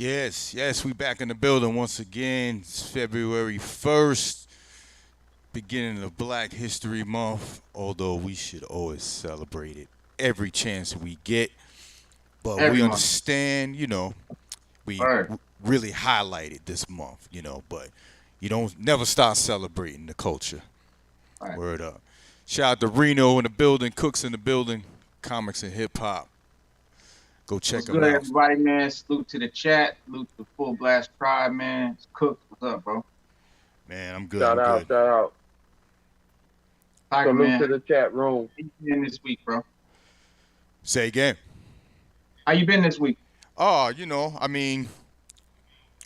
Yes, we back in the building once again. It's February 1st, beginning of Black History Month, although we should always celebrate it every chance we get. But we Everyone. understand, we Word. really highlight it this month, but you don't never stop celebrating the culture. All right. Word up. Shout out to Reno in the building, Cooks in the building, comics and hip hop. Go check What's them good, out. everybody, man? Salute to the chat. Salute to the Full Blast Tribe, man. It's Cook. What's up, bro? Man, I'm good. Shout I'm out, good. shout out. Tiger, Salute man. to the chat room. How you been this week, bro? Say again. How you been this week? Oh,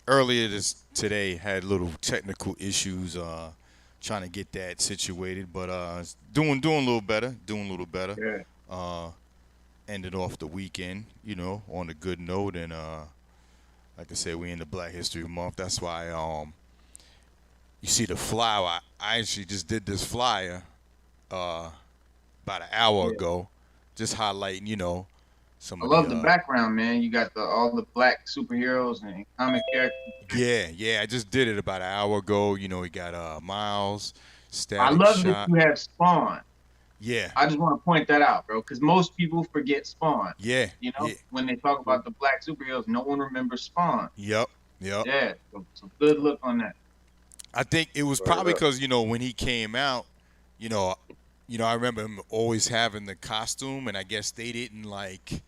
earlier today had little technical issues trying to get that situated, but doing a little better. Yeah. Ended off the weekend, on a good note, and like I said, we in the Black History Month. That's why you see the flyer. I actually just did this flyer about an hour ago, just highlighting, some I of love the background, man. You got all the black superheroes and comic characters. Yeah, I just did it about an hour ago. We got Miles, I Static love that Shock. you have Spawn. Yeah, I just want to point that out, bro, because most people forget Spawn. yeah. When they talk about the black superheroes, no one remembers Spawn. Yep. Yeah, so good look on that. I think it was probably because when he came out, you know, I remember him always having the costume, and I guess they didn't like.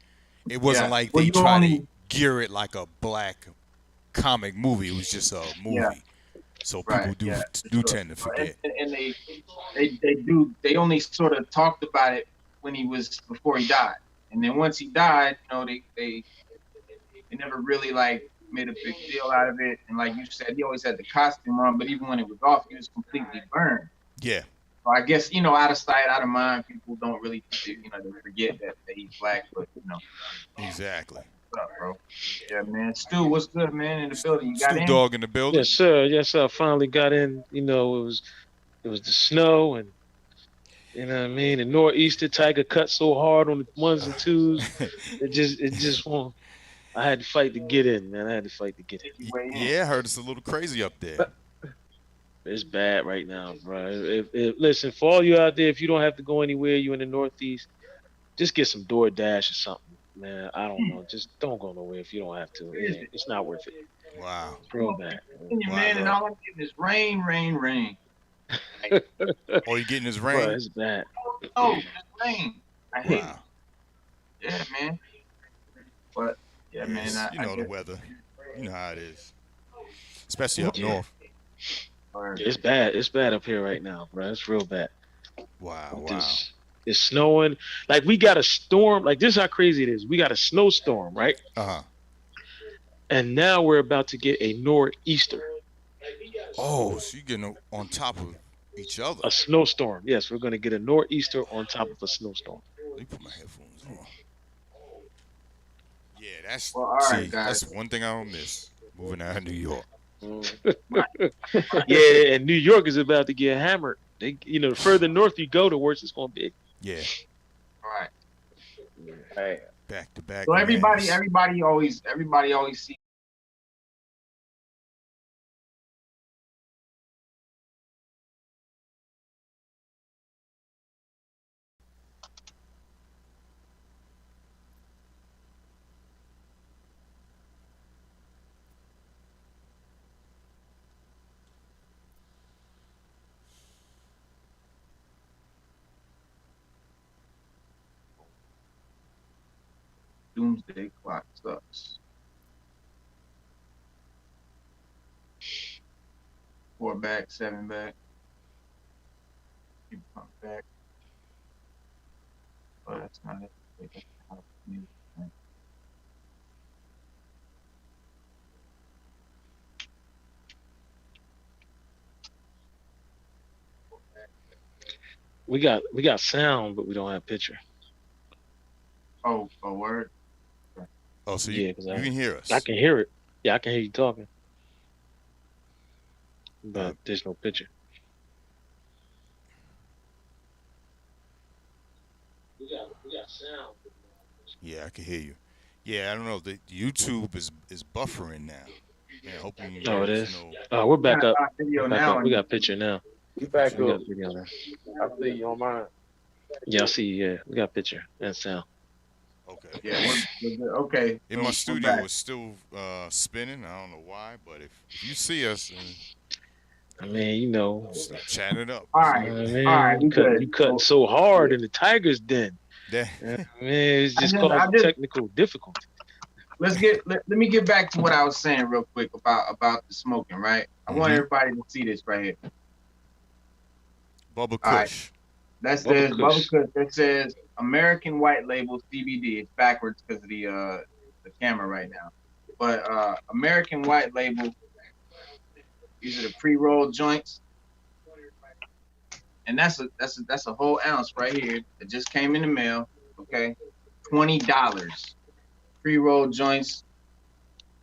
It wasn't like they tried to gear it like a black comic movie. It was just a movie. Yeah. So people do tend to forget. And they only sort of talked about it before he died, and then once he died, they never really like made a big deal out of it. And like you said, he always had the costume on, but even when it was off, he was completely burned. Yeah. So I guess out of sight, out of mind. People don't really, they forget that he's black, but Exactly. What's up, bro? Yeah, man. Stu, what's good, man? In the building, you got Stu in? Dog in the building. Yes, sir. Yes, sir. Finally got in. It was the snow, and you know what I mean. The nor'easter Tiger cut so hard on the ones and twos. it just won't. I had to fight to get in, man. I had to fight to get in. Yeah, I heard it's a little crazy up there. It's bad right now, bro. Listen, for all you out there, if you don't have to go anywhere, you in the Northeast, just get some DoorDash or something, man. I don't know. Just don't go nowhere if you don't have to. It's not worth it. Wow. It's real bad. Man, and all I'm getting is rain. All you getting is rain? Bro, it's bad. Oh, it's rain. I hate it. Yeah, man. But yeah, man. The weather. You know how it is, especially up north. It's bad. It's bad up here right now, bro. It's real bad. Wow. It's snowing. Like we got a storm. Like this is how crazy it is. We got a snowstorm, right? And now we're about to get a nor'easter. Oh, so you're getting on top of each other. A snowstorm. Yes, we're going to get a nor'easter on top of a snowstorm. Let me put my headphones on. Yeah, that's that's one thing I don't miss. Moving out of New York. Yeah, and New York is about to get hammered. The further north you go, the worse it's going to be. Yeah. All right. Hey. Back to back. So everybody always sees. Doomsday Clock sucks. 4 back, 7 back. Keep pump back. But that's not it. We got sound, but we don't have picture. Oh, a word. Oh, so you can hear us. I can hear it. Yeah, I can hear you talking. But there's no picture. We got sound. Yeah, I can hear you. Yeah, I don't know. The YouTube is buffering now. Man, hoping Oh, it there's is. no. Oh, we're We got back up. live video We're back now. up. We got a picture now. You back We up. got video now. I see you on mine. Yeah, I see. Yeah, we got a picture and sound. Okay. Yeah, we're good. Okay. In so my we're studio, back. it's still spinning. I don't know why, but if you see us, I mean, you know, just chat it up. All you right. know what I All mean, right. We good. you cutting so hard in the Tiger's den. Yeah. I mean, it's just I causing just technical difficulty. let me get back to what I was saying real quick about the smoking, right? I want Mhm. everybody to see this right here. Bubba All right. Kush. That Bubba says Bubba Kush. Kush. That says American White Label CBD. It's backwards because of the camera right now. But American White Label. These are the pre-rolled joints, and that's a whole ounce right here that just came in the mail. Okay, $20. Pre-rolled joints.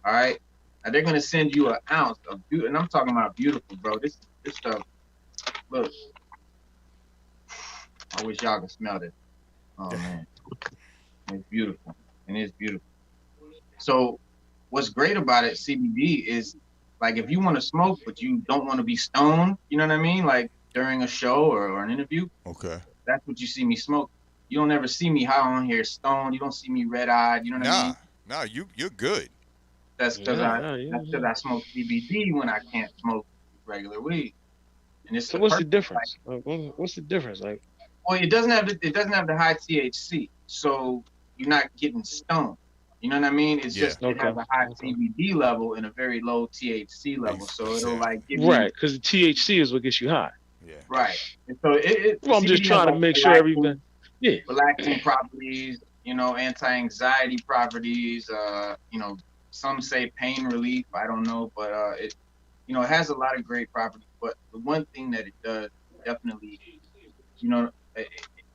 All right. Now they're gonna send you an ounce of and I'm talking about beautiful, bro. This stuff. Look. I wish y'all could smell this. Oh man, it's beautiful, and it's beautiful. So, what's great about it, CBD, is like if you want to smoke but you don't want to be stoned, you know what I mean? Like during a show or an interview, Okay. that's what you see me smoke. You don't ever see me high on here stoned. You don't see me red eyed. You know what I mean? Nah, you're good. That's because Yeah. I smoke CBD when I can't smoke regular weed. And it's So what's the difference? What's the difference? Like, well, it doesn't have the high THC, so you're not getting stoned. You know what I mean? It's Yeah. just it has a high CBD level and a very low THC level, so it'll like give you right, because the THC is what gets you high. Yeah. right. And so Well, I'm just CBD trying has, to make sure everybody. Yeah. relaxing properties, you know, anti-anxiety properties. You know, some say pain relief. I don't know, but it, you know, it has a lot of great properties. But the one thing that it does definitely, you know,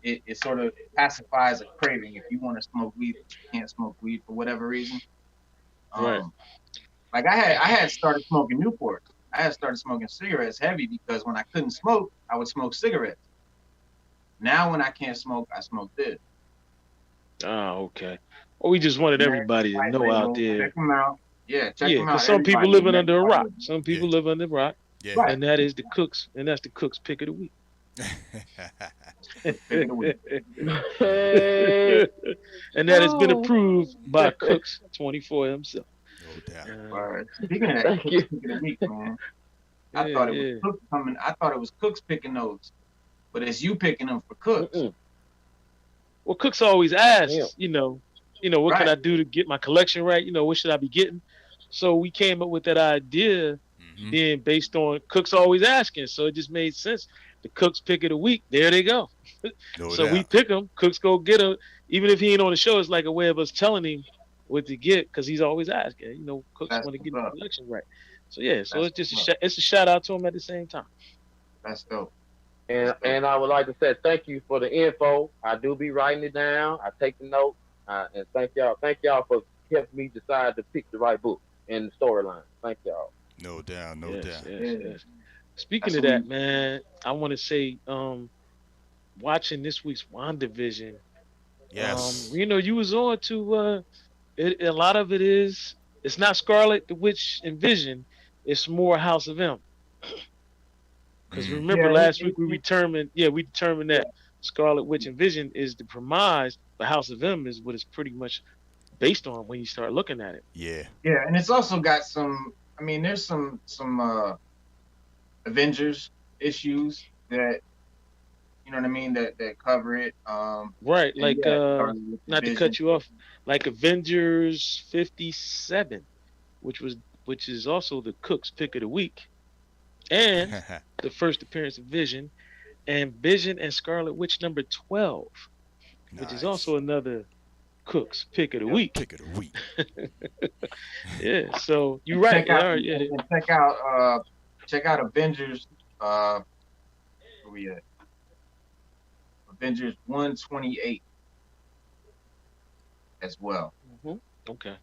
it sort of pacifies a craving. If you want to smoke weed, but you can't smoke weed for whatever reason. Right. Like I had started smoking Newports. I had started smoking cigarettes heavy because when I couldn't smoke, I would smoke cigarettes. Now when I can't smoke, I smoke this. Oh, okay. Well, we just wanted everybody to know out there. Check them out. Yeah, check Yeah, them out. because some people Everybody, living under a rock. everybody. Some people live under a rock, Yeah. Right. and that is the cooks, and that's the cooks pick of the week. Pick of the week. And that has been approved by Cooks 24 himself. No doubt. All right. Speaking of that, Thank you. pick of the week, man. I thought it was Cooks coming. I thought it was Cooks picking those, but it's you picking them for Cooks. Well, Cooks always asks, Yeah. you know, what can I do to get my collection right? You know, what should I be getting? So we came up with that idea, Mhm. being based on Cooks always asking. So it just made sense. The Cooks pick of the week. There they go. No So doubt. we pick them. Cooks go get them. Even if he ain't on the show, it's like a way of us telling him what to get because he's always asking. You know, Cooks That's want to get what's the up. collection right. So yeah, so That's it's just what's it's a shout out to him at the same time. That's dope. And I would like to say thank you for the info. I do be writing it down. I take the notes. And thank y'all for helping me decide to pick the right book and the storyline. Thank y'all. No doubt. No Yes, doubt. yes. Speaking That's of what that, man, I want to say, watching this week's WandaVision, Yes. you know, you was on to a lot of it is it's not Scarlet the Witch and Vision, it's more House of M. Because remember last week we determined that Scarlet Witch and Vision is the premise, but House of M is what it's pretty much based on when you start looking at it. Yeah. Yeah, and it's also got some. I mean, there's some Avengers issues that you know what I mean that cover it. Right, and like Scarlet Witch not to Vision. cut you off, like Avengers 57, which is also the Cook's pick of the week, and the first appearance of Vision, and Vision and Scarlet Witch number 12, which is also another Cook's pick of the week. Pick of the week. Yeah, so you're right. And check out Avengers. Where we at? Avengers 128 as well. Okay.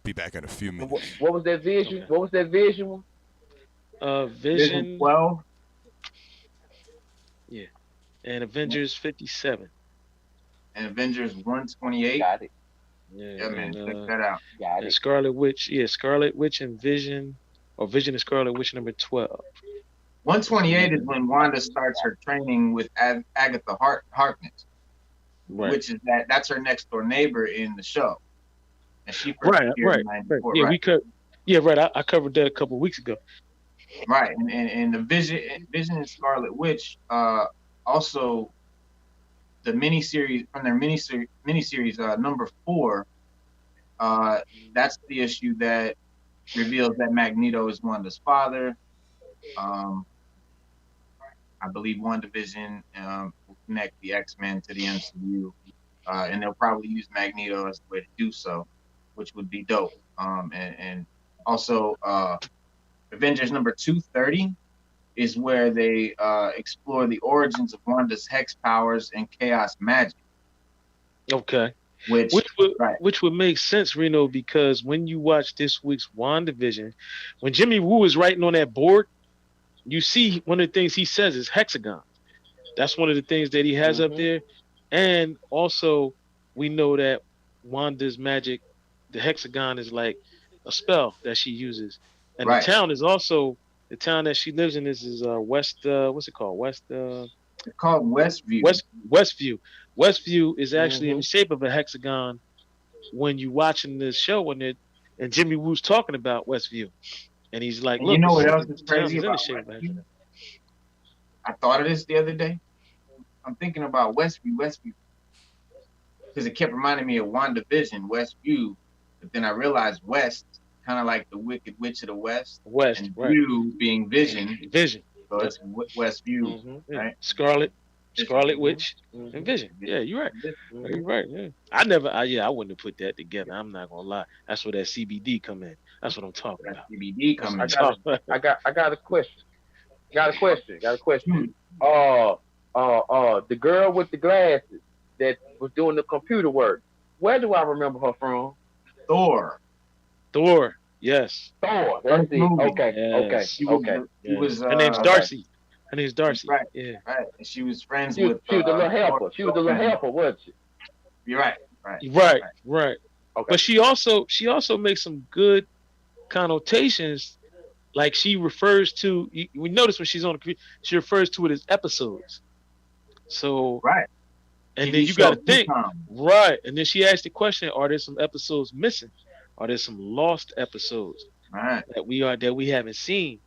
Be back in a few minutes. What was that vision? Okay. What was that vision one? Vision 12. Yeah, and Avengers 57. And Avengers 128. Got it. Yeah, man, check and that out. Got and it. Scarlet Witch, Scarlet Witch and Vision, or Vision and Scarlet Witch number 12. 128 is when Wanda starts her training with Agatha Harkness, Right. which is that's her next door neighbor in the show. And she first Right, appeared right, in right. 94, Yeah, right? right. I covered that a couple weeks ago. Right. And the Vision and Scarlet Witch, also the miniseries from their miniseries number 4, that's the issue that reveals that Magneto is Wanda's father. I believe WandaVision will connect the X-Men to the MCU, and they'll probably use Magneto as the way to do so, which would be dope. And also, Avengers number 230 is where they explore the origins of Wanda's hex powers and chaos magic. Okay. Which would make sense, Reno, because when you watch this week's WandaVision, when Jimmy Woo is writing on that board, you see one of the things he says is hexagons. That's one of the things that he has up there. And also, we know that Wanda's magic, the hexagon is like a spell that she uses. And the town is also, the town that she lives in is West, what's it called? West. It's called Westview. Westview. Westview is actually in the shape of a hexagon when you're watching this show, and Jimmy Woo's talking about Westview. And he's like, look, you know what else is crazy about Westview? I thought of this the other day. I'm thinking about Westview, because it kept reminding me of WandaVision, Westview. But then I realized West, kind of like the Wicked Witch of the West. And View being Vision. So it's Westview, right? Scarlet Witch and Vision. Yeah, you're right. You're right. Yeah. I wouldn't have put that together. I'm not gonna lie. That's where that CBD come in. That's what I'm talking about. CBD come in. I got a question. Got a question. The girl with the glasses that was doing the computer work. Where do I remember her from? Thor. Yes. Thor. That's it. Okay. Yes. Okay. Her name's Darcy. Right. Yeah. Right. And she was friends with. She was the little helper. She was the little helper, wasn't she? You're right. Right. Okay. But she also makes some good connotations. Like she refers to. We notice when she's on the computer, she refers to it as episodes. So. Right. And then you got to think. Right. And then she asked the question: are there some episodes missing? Are there some lost episodes that we haven't seen?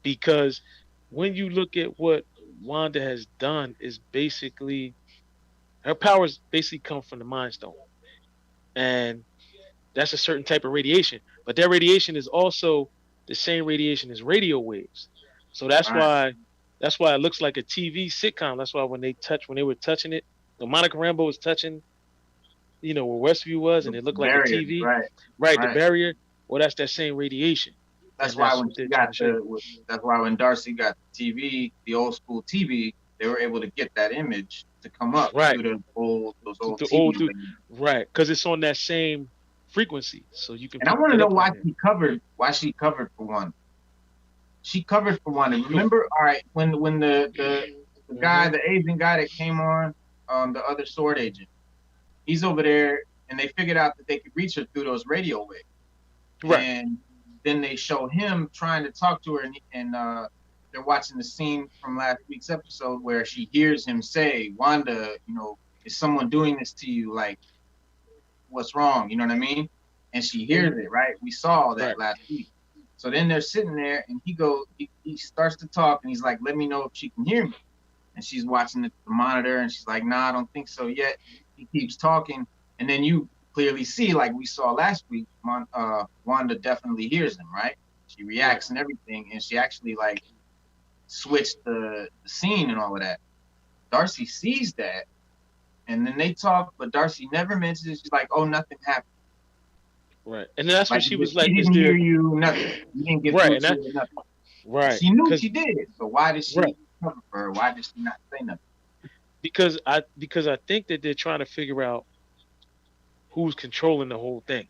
Because when you look at what Wanda has done, is basically her powers basically come from the Mind Stone, and that's a certain type of radiation. But that radiation is also the same radiation as radio waves. So that's why it looks like a TV sitcom. That's why when they were touching it, the Monica Rambeau was touching, where Westview was, and it looked like a TV. Right. The barrier. Well, that's that same radiation. That's why when Darcy got the TV, the old school TV, they were able to get that image to come up through those old TV. Right, because it's on that same frequency, so you can. And I want to know why she covered for one. She covered for one. And remember, all right, when the guy, the Asian guy that came on, the other sword agent, he's over there, and they figured out that they could reach her through those radio waves. Right. And then they show him trying to talk to her, and they're watching the scene from last week's episode where she hears him say, "Wanda, is someone doing this to you? Like, what's wrong?" You know what I mean? And she hears it, right? We saw that last week. So then they're sitting there, and he starts to talk, and he's like, "Let me know if she can hear me." And she's watching the monitor, and she's like, "Nah, I don't think so yet." He keeps talking, and then you clearly see, like we saw last week, Wanda definitely hears him, right? She reacts and everything, and she actually like switched the scene and all of that. Darcy sees that, and then they talk, but Darcy never mentions it. She's like, "Oh, nothing happened." Right, and that's what she was like. She didn't hear you, nothing. You didn't get through to her, nothing. Right. She knew she did, so why did she cover for her? Why did she not say nothing? Because I think that they're trying to figure out who's controlling the whole thing.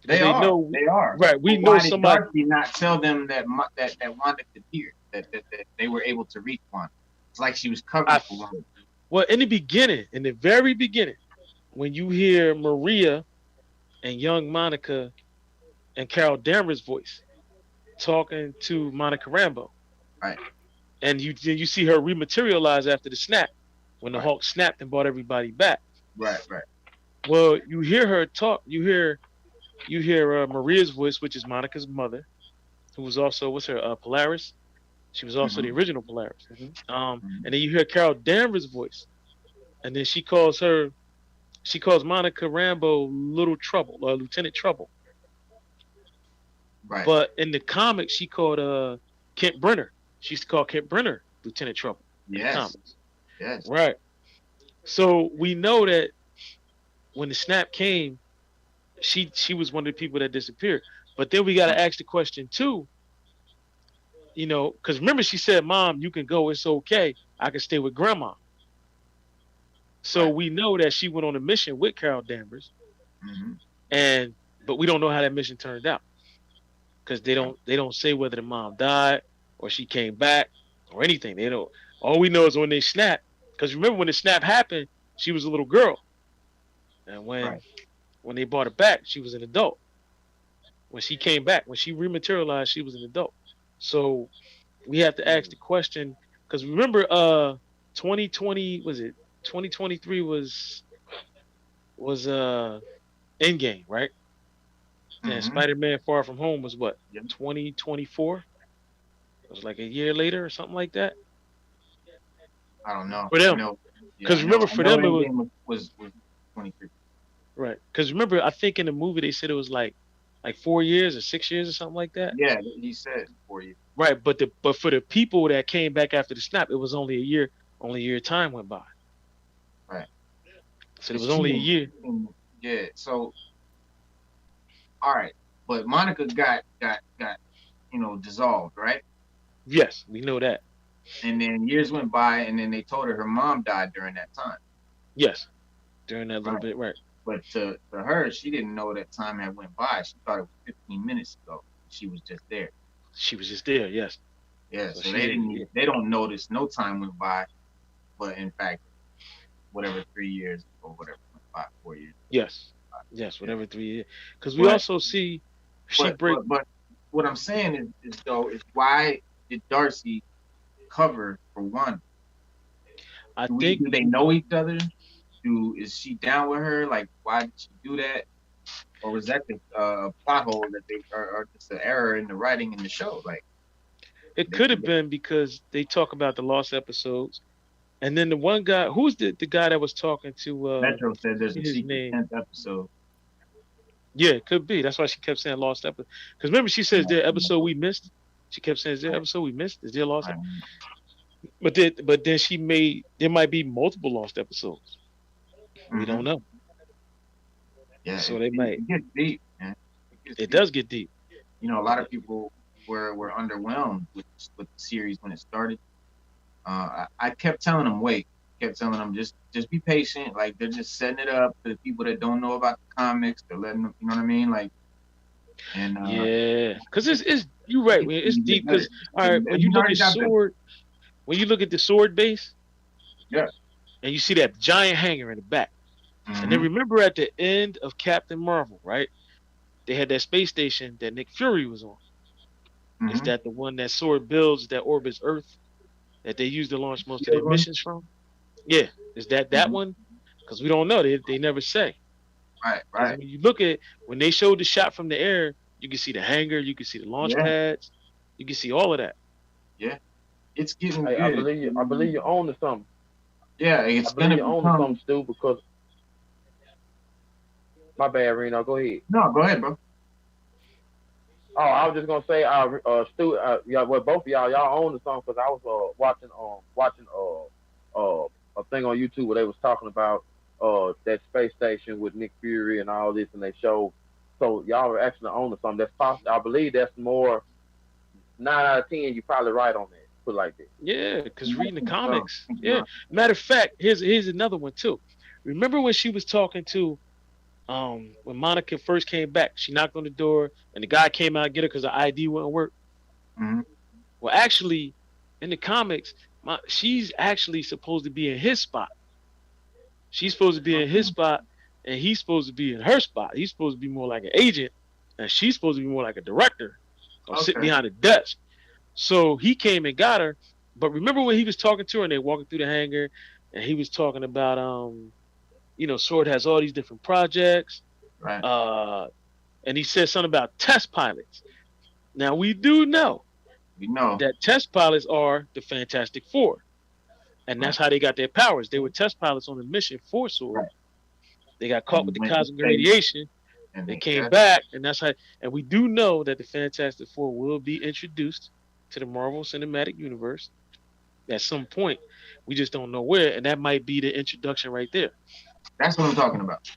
They are. Right. We know somebody. Why did Darcy not tell them that Wanda could hear, that they were able to reach Wanda? It's like she was covering for Wanda. Well, in the very beginning, when you hear Maria and young Monica and Carol Danvers' voice talking to Monica Rambeau, Right. and you see her rematerialize after the snap when the Right. Hulk snapped and brought everybody back. Right. Well, you hear her talk. You hear Maria's voice, which is Monica's mother, who was also what's her Polaris. She was also the original Polaris. And then you hear Carol Danvers' voice, and then she calls Monica Rambeau Little Trouble or Lieutenant Trouble. Right. But in the comics, she called Kent Brenner. She used to call Kent Brenner Lieutenant Trouble. Yes. Right. So we know that when the snap came, she was one of the people that disappeared. But then we got to ask the question too. You know, because remember she said, "Mom, you can go. It's okay. I can stay with Grandma." So Right. we know that she went on a mission with Carol Danvers, Mm-hmm. but we don't know how that mission turned out because they don't say whether the mom died or she came back or anything. They don't. All we know is when they snapped. Because remember when the snap happened, she was a little girl, and when they brought her back, she was an adult. When she came back, when she rematerialized, she was an adult. So we have to ask the question because remember, 2020 was it? 2023 was Endgame, right? And Spider-Man Far From Home was what? 2024. It was like a year later or something like that. I don't know. For them, because remember for them it was 23. Right, because remember I think in the movie they said it was like 4 years or 6 years or something like that. Yeah, he said 4 years. Right, but for the people that came back after the snap, it was only a year. Only a year time went by. Right. So it was only a year. Yeah. So, all right, but Monica got dissolved, right? Yes, we know that. And then years went by, and then they told her mom died during that time. Yes, during that little bit, right. But to her, she didn't know that time had went by. She thought it was 15 minutes ago. She was just there. She was just there, yes. Yeah, so they don't notice no time went by, but in fact, whatever 3 years or whatever went by, 4 years. Yes, whatever 3 years. Because we also see But what I'm saying is why did Darcy cover for Wanda? Do they know each other? Is she down with her? Like, why did she do that? Or was that the plot hole that or just an error in the writing in the show? Like, it could have been because they talk about the lost episodes, and then the one guy, who's the guy that was talking to Metro said there's a his secret name 10th episode. Yeah, it could be. That's why she kept saying lost episode. Because remember, she says there episode we missed. She kept saying, "Is there episode we missed? Is there lost?" But then there might be multiple lost episodes. We don't know. Yeah, so they might. It gets deep, man. It does get deep. You know, a lot of people were underwhelmed with the series when it started. I kept telling them, wait. Kept telling them, just be patient. Like, they're just setting it up for the people that don't know about the comics. They're letting them, you know what I mean? Like, and yeah, because it's you're right, man. It's deep. Because all right, when you look at sword, when you look at the sword base, yeah, and you see that giant hanger in the back, and then remember at the end of Captain Marvel, right? They had that space station that Nick Fury was on. Is that the one that sword builds that orbits Earth that they use to launch most of their missions from? Yeah, is that one? Because we don't know. They never say. Right. When you look at when they showed the shot from the air, you can see the hangar, you can see the launch pads, you can see all of that. Yeah, it's getting good. I believe you own to something. Yeah, it's gonna be own to something, Stu. Because my bad, Reno. Go ahead. No, go ahead, bro. Oh, I was just gonna say, Stu, well, both of y'all own the song because I was watching a thing on YouTube where they was talking about that space station with Nick Fury and all this, and they showed. So y'all are actually on the song. That's possible. I believe that's more 9 out of 10. You probably right on that. Put it like that. Yeah, because reading the comics. Yeah. Matter of fact, here's another one too. Remember when she was talking to when Monica first came back, she knocked on the door and the guy came out and get her because the ID wouldn't work. Well, actually, in the comics, she's actually supposed to be in his spot. She's supposed to be in his spot and he's supposed to be in her spot. He's supposed to be more like an agent, and she's supposed to be more like a director or sitting behind a desk. So he came and got her. But remember when he was talking to her and they walking through the hangar, and he was talking about Sword has all these different projects. Right. And he said something about test pilots. Now we know that test pilots are the Fantastic Four. And that's how they got their powers. They were test pilots on the mission for Sword. Right. They got caught with the cosmic radiation. And they came back, and that's how. And we do know that the Fantastic Four will be introduced to the Marvel Cinematic Universe at some point. We just don't know where, and that might be the introduction right there. That's what I'm talking about.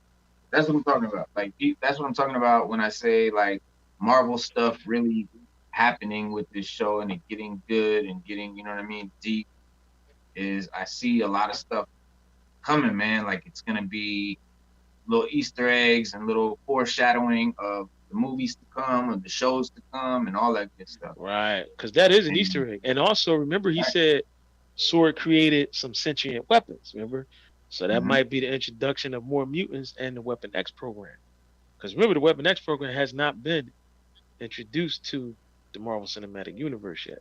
That's what I'm talking about. Like, that's what I'm talking about when I say like Marvel stuff really happening with this show and it getting good and getting, you know what I mean, deep. Is I see a lot of stuff coming, man. Like it's gonna be little Easter eggs and little foreshadowing of the movies to come, of the shows to come, and all that good stuff. Right, because that is an Easter egg. And also, remember, he said Sword created some sentient weapons. Remember, so that might be the introduction of more mutants and the Weapon X program. Because remember, the Weapon X program has not been introduced to the Marvel Cinematic Universe yet.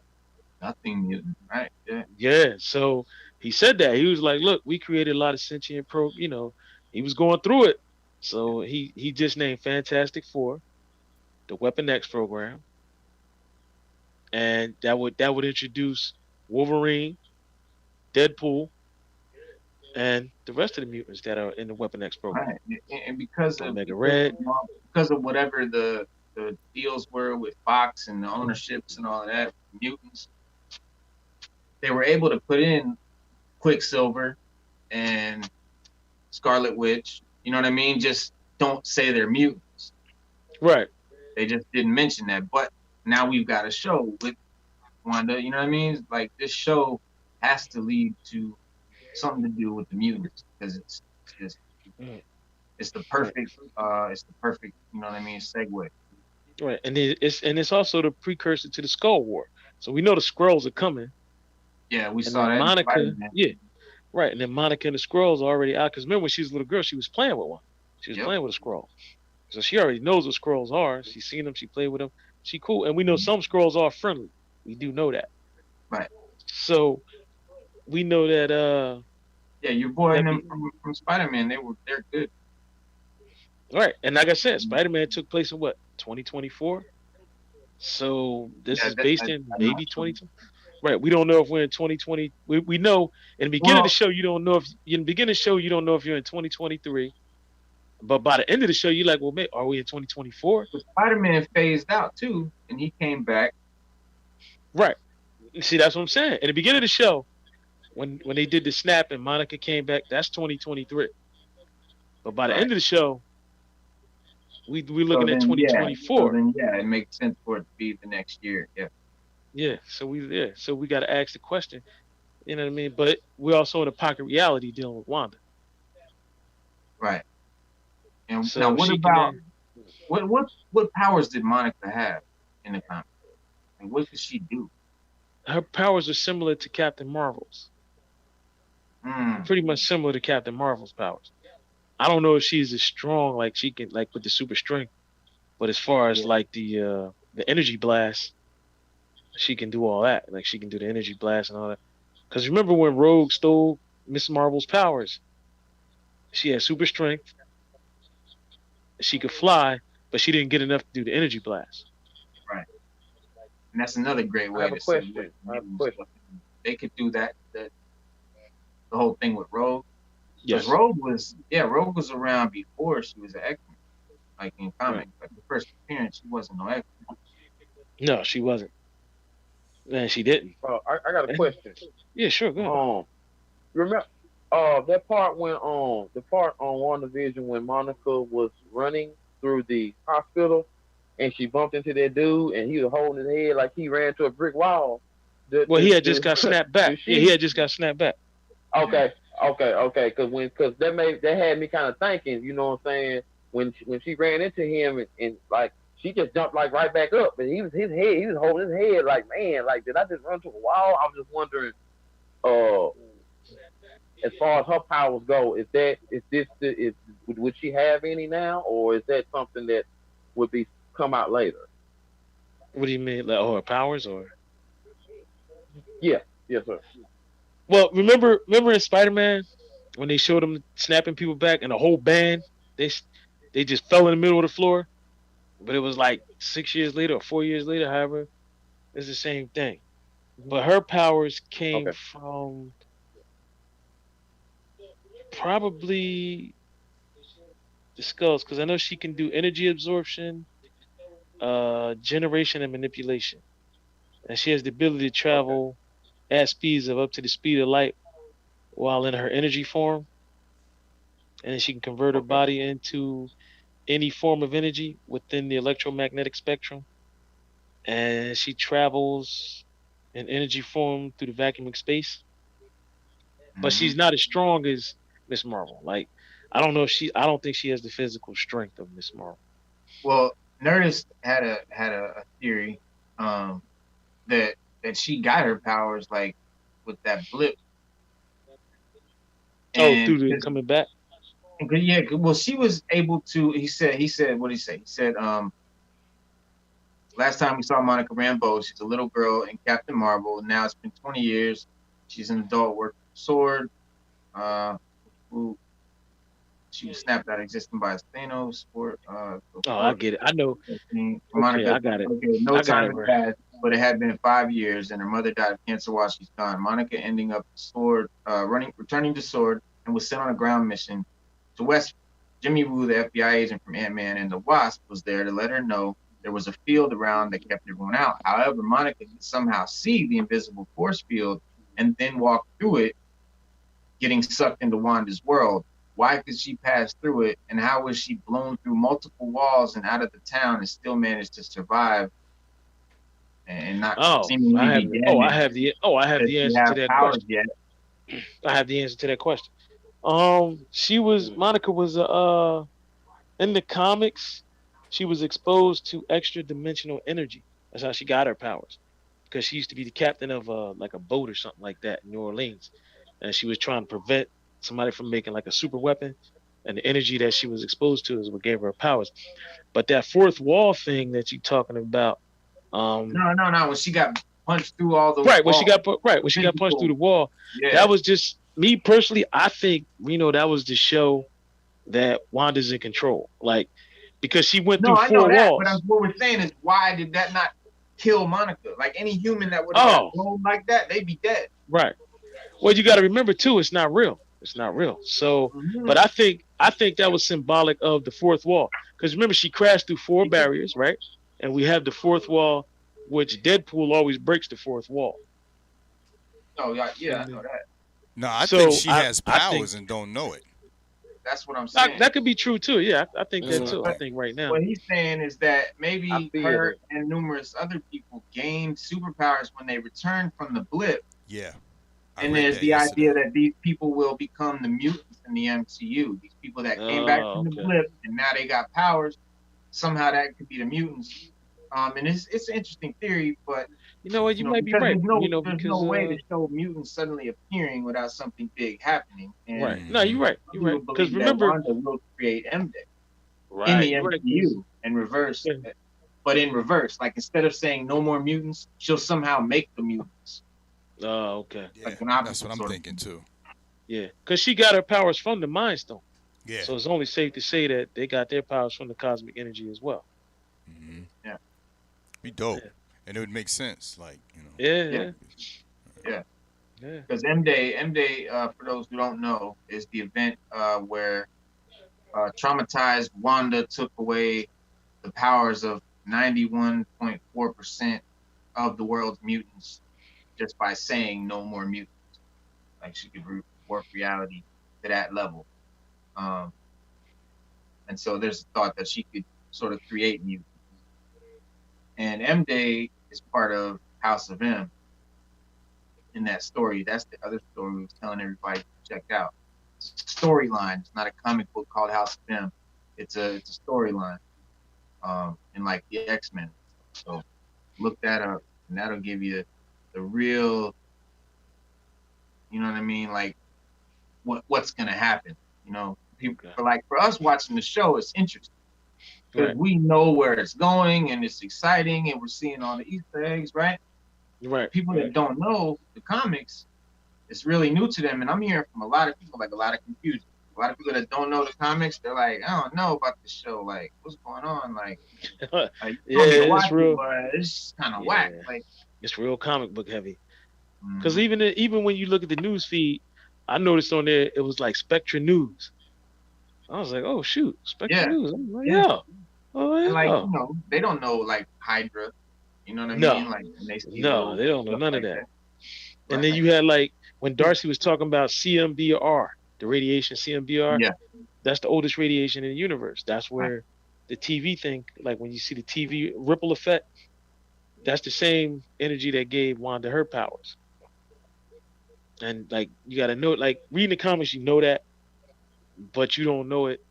Nothing mutant, right? Yeah. Yeah. So he said that. He was like, "Look, we created a lot of sentient he was going through it. So he just named Fantastic Four, the Weapon X program, and that would introduce Wolverine, Deadpool, and the rest of the mutants that are in the Weapon X program. Right. And because of whatever the deals were with Fox and the ownerships and all of that, mutants, they were able to put in Quicksilver and Scarlet Witch. You know what I mean? Just don't say they're mutants. Right. They just didn't mention that. But now we've got a show with Wanda. You know what I mean? Like this show has to lead to something to do with the mutants because it's the perfect you know what I mean, segue. Right. And it's also the precursor to the Skull War. So we know the Skrulls are coming. Yeah, we saw that. Monica, yeah, right. And then Monica and the Skrulls are already out. Because remember when she was a little girl, she was playing with one. She was playing with a Skrull. So she already knows what Skrulls are. She's seen them. She played with them. She cool. And we know some Skrulls are friendly. We do know that. Right. So we know that. Yeah, your boy and them from Spider-Man, they're good. Right. And like I said, Spider-Man took place in what, 2024? So this is based in maybe 2020. Right, we don't know if we're in 2020. We know in the beginning of the show you don't know if you're in 2023, but by the end of the show you're like, well, are we in 2024? Spider-Man phased out too, and he came back. Right. See, that's what I'm saying. In the beginning of the show, when they did the snap and Monica came back, that's 2023. But by the end of the show, we're looking at 2024. Then it makes sense for it to be the next year. Yeah. Yeah, so we got to ask the question, you know what I mean? But we're also in a pocket reality dealing with Wanda. Right. And so now, what about what powers did Monica have in the comic? And what could she do? Her powers are similar to Captain Marvel's. Pretty much similar to Captain Marvel's powers. I don't know if she's as strong like she can, like with the super strength, but as far as like the energy blast. She can do all that. Like she can do the energy blast and all that. Because remember when Rogue stole Miss Marvel's powers? She had super strength. She could fly, but she didn't get enough to do the energy blast. Right. And that's another great way to say it. They could do that. The whole thing with Rogue. Yes. Rogue was around before she was an X-Men. Like in comics. Like the first appearance, she wasn't no X-Men. No, she wasn't. Man, she didn't. I got a question. Yeah, sure. Go ahead. Remember that part on WandaVision when Monica was running through the hospital and she bumped into that dude and he was holding his head like he ran to a brick wall. He had just got snapped back. He had just got snapped back. Okay. Because that had me kind of thinking. You know what I'm saying? When she ran into him and like. She just jumped like right back up, and he was holding his head like, man, like did I just run to a wall? I was just wondering, as far as her powers go, would she have any now, or is that something that would be come out later? What do you mean, like, or powers, or? Yeah, yes, sir. Well, remember in Spider-Man when they showed him snapping people back and the whole band they just fell in the middle of the floor, but it was like 6 years later or 4 years later, however, it's the same thing. But her powers came Okay, from probably the skulls, because I know she can do energy absorption, generation, and manipulation, and she has the ability to okay, travel at speeds of up to the speed of light while in her energy form, and then she can convert her okay, body into any form of energy within the electromagnetic spectrum. And she travels in energy form through the vacuum of space. But Hmm. she's not as strong as Miss Marvel. Like, I don't think she has the physical strength of Miss Marvel. Well, Nerdist had a theory um, that she got her powers like with that blip, Oh, and through the coming back. yeah, well, she was able to. He said what did he say? He said last time we saw Monica Rambeau, she's a little girl in Captain Marvel. Now it's been 20 years. She's an adult working with a sword. Uh, who she was snapped out of existence by Thanos. Oh, I get it. I know. Okay, Monica, I got it. okay, no I got time it, has bro. passed, but it had been 5 years, and her mother died of cancer while she's gone. Monica ending up sword, returning to sword, and was sent on a ground mission to West. Jimmy Woo, the FBI agent from Ant-Man and the Wasp, was there to let her know there was a field around that kept everyone out. However, Monica could somehow see the invisible force field and then walk through it, getting sucked into Wanda's world. Why could she pass through it, and how was she blown through multiple walls and out of the town and still managed to survive and not Oh, seemingly be damaged? I have Does the she answer to have that powers question. yet? I have the answer to that question. She was mm, Monica was in the comics, she was exposed to extra dimensional energy. That's how she got her powers. Because she used to be the captain of like a boat or something like that in New Orleans, and she was trying to prevent somebody from making like a super weapon. And the energy that she was exposed to is what gave her powers. But that fourth wall thing that you're talking about, um, No, no, no. When she got punched through all those right when she walls, got right when she got punched through physical, the wall, yeah. that was just me personally. I think that was the show that Wanda's in control, like because she went No, through I know four that, but walls. what we're saying is, why did that not kill Monica? Like any human that would have got Oh, blown like that, they'd be dead. right. Well, you got to remember too, it's not real. It's not real. So, Hmm. but I think that was symbolic of the fourth wall, because remember she crashed through four barriers, right? And we have the fourth wall, which Deadpool always breaks the fourth wall. Oh, yeah, yeah, And I know then, that. No, I think so she I has I think powers and don't know it. That's what I'm that, saying. that could be true too. Yeah, I think That's that what I too. mm, I But think. think right now. what he's saying is that I maybe feel her that. and numerous other people gained superpowers when they returned from the blip. Yeah, I And read there's that the idea yesterday. that these people will become the mutants in the MCU. These people that came back Oh, from the okay. blip and now they got powers. Somehow that could be the mutants. And it's an interesting theory, but You know what? You might be because right. there's no Because way to show mutants suddenly appearing without something big happening. And right. No, Hmm. you're right. some You're right. people Because believe that remember, Wanda will create M Day in right. the You're right. Because MCU and reverse, but in reverse. Like instead of saying no more mutants, she'll somehow make the mutants, oh, okay. Yeah, like an that's what opposite I'm sort of thinking thing. too. Yeah, because she got her powers from the Mind Stone. Yeah. So it's only safe to say that they got their powers from the cosmic energy as well. Hmm. Yeah, Be dope, Yeah, and it would make sense. Like yeah, yeah, yeah, yeah. yeah. Because M Day, for those who don't know, is the event where traumatized Wanda took away the powers of 91.4% of the world's mutants just by saying no more mutants. Like she could warp reality to that level. Um, and so there's a thought that she could sort of create mutants. And M Day is part of House of M in that story. That's the other story we was telling everybody to check out. It's a storyline. It's not a comic book called House of M. It's a storyline. In like the X-Men. So look that up, and that'll give you the real, you know what I mean, like what's gonna happen. You know, people Okay. for us watching the show, it's interesting because Right. we know where it's going and it's exciting and we're seeing all the Easter eggs, right? Right. People that don't know the comics, it's really new to them, and I'm hearing from a lot of people like a lot of confusion. A lot of people that don't know the comics, they're like, I don't know about this show. Like, what's going on? Like you Yeah, told me to it's watch it, real. but it's kind of Yeah, whack. Like, it's real comic book heavy. Because mhm. even when you look at the news feed, I noticed on there it was like Spectra News. I was like, oh shoot, Spectra Yeah, News. I'm like, yeah. yeah, oh And like, yeah. they don't know like Hydra, you know what I No, mean? Like when they see no, little they don't know stuff none of like that. that. And Right. then you had like when Darcy was talking about CMBR, the radiation CMBR. Yeah. That's the oldest radiation in the universe. That's Right. where the TV thing, like when you see the TV ripple effect, that's the same energy that gave Wanda her powers. And like you got to know, like reading the comics, you know that, but you don't know it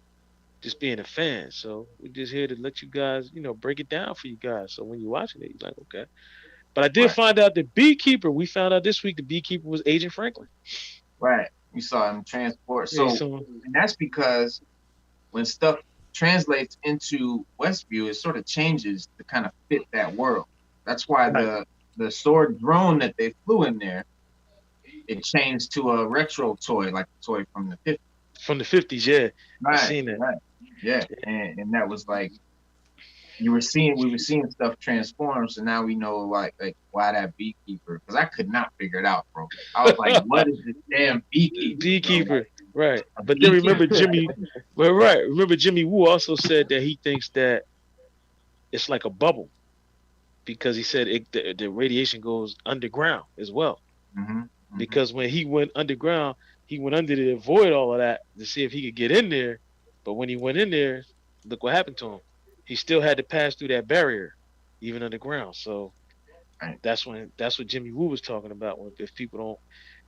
just being a fan. So we're just here to let you guys, break it down for you guys. So when you're watching it, you're like, okay. But I did Right. find out the Beekeeper. We found out this week the Beekeeper was Agent Franklin. Right. You saw him transport. Yeah, So, and that's because when stuff translates into Westview, it sort of changes to kind of fit that world. That's why Right. the sword drone that they flew in there, it changed to a retro toy, like a toy from the 50s. From the 50s, yeah. I Right. seen that. Right. Yeah. And that was like we were seeing stuff transform. So now we know like why that Beekeeper, because I could not figure it out, bro. I was like, what is this damn Beekeeper? Beekeeper, right. A But then beekeeper? remember Jimmy Woo also said that he thinks that it's like a bubble because he said the radiation goes underground as well. Mm-hmm. Because when he went underground, he went under to avoid all of that to see if he could get in there. But when he went in there, look what happened to him. He still had to pass through that barrier, even underground. So Right. that's what Jimmy Woo was talking about. If people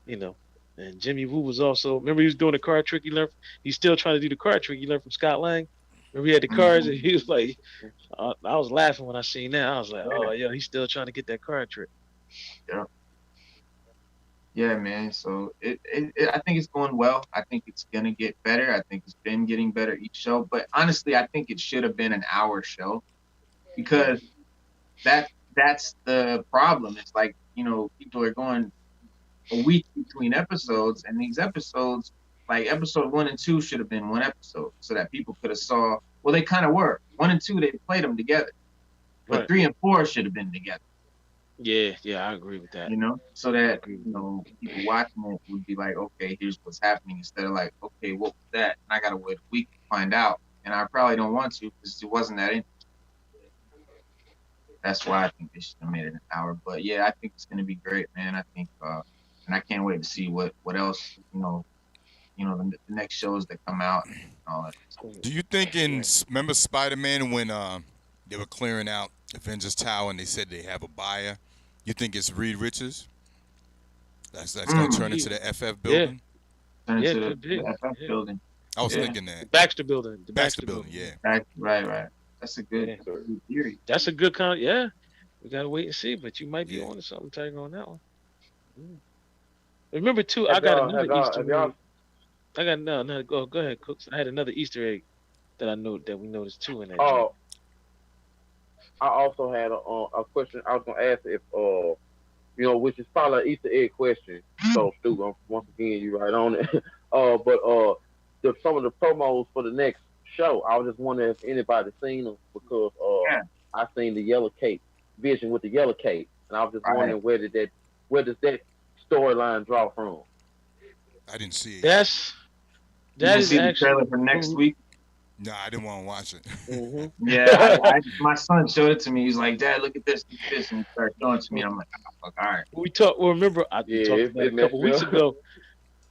don't, and Jimmy Woo was also, remember he was doing the card trick. He's still trying to do the card trick he learned from Scott Lang. Remember he had the cards and he was like, I was laughing when I seen that. I was like, oh yeah, he's still trying to get that card trick. Yeah. Yeah, man. So it I think it's going well. I think it's gonna get better. I think it's been getting better each show. But honestly, I think it should have been an hour show because that's the problem. It's like, people are going a week between episodes, and these episodes, like episode 1 and 2 should have been one episode so that people could have saw, well, they kind of were. 1 and 2, they played them together. But Right. 3 and 4 should have been together. Yeah, I agree with that. So that, people watching it would be like, okay, here's what's happening, instead of like, okay, what was that? And I got to wait a week to find out. And I probably don't want to because it wasn't that interesting. That's why I think they should have made it an hour. But yeah, I think it's going to be great, man. I think, and I can't wait to see what else, the next shows that come out and all that. Do you think remember Spider-Man when they were clearing out Avengers Tower and they said they have a buyer? You think it's Reed Richards? That's gonna turn into the FF building? Turn Yeah, into could be. the FF Yeah. building. I was Yeah. thinking that. Baxter Building. The Baxter building, yeah. Right. That's a good theory. That's a good kind. Yeah, we gotta wait and see. But you might be Yeah. on to something, Tiger, on that one. Remember too, Have I got y'all- another have y'all- Easter have y'all- egg. I got no. Go ahead, Cooks. I had another Easter egg that we noticed too in that. joint. Oh, I also had a question. I was gonna ask if which is probably an Easter egg question. So, Stu, once again, you right on it. But some of the promos for the next show, I was just wondering if anybody seen them because I seen the yellow cape Vision with the yellow cape, and I was just wondering where does that storyline draw from? I didn't see it. That You is see the actually trailer for next week? No, I didn't want to watch it. Mm-hmm. Yeah, my son showed it to me. He's like, Dad, look at this, and he started showing it to me. And I'm like, oh, fuck, all right. we talked. Well, remember we talked about it a couple weeks ago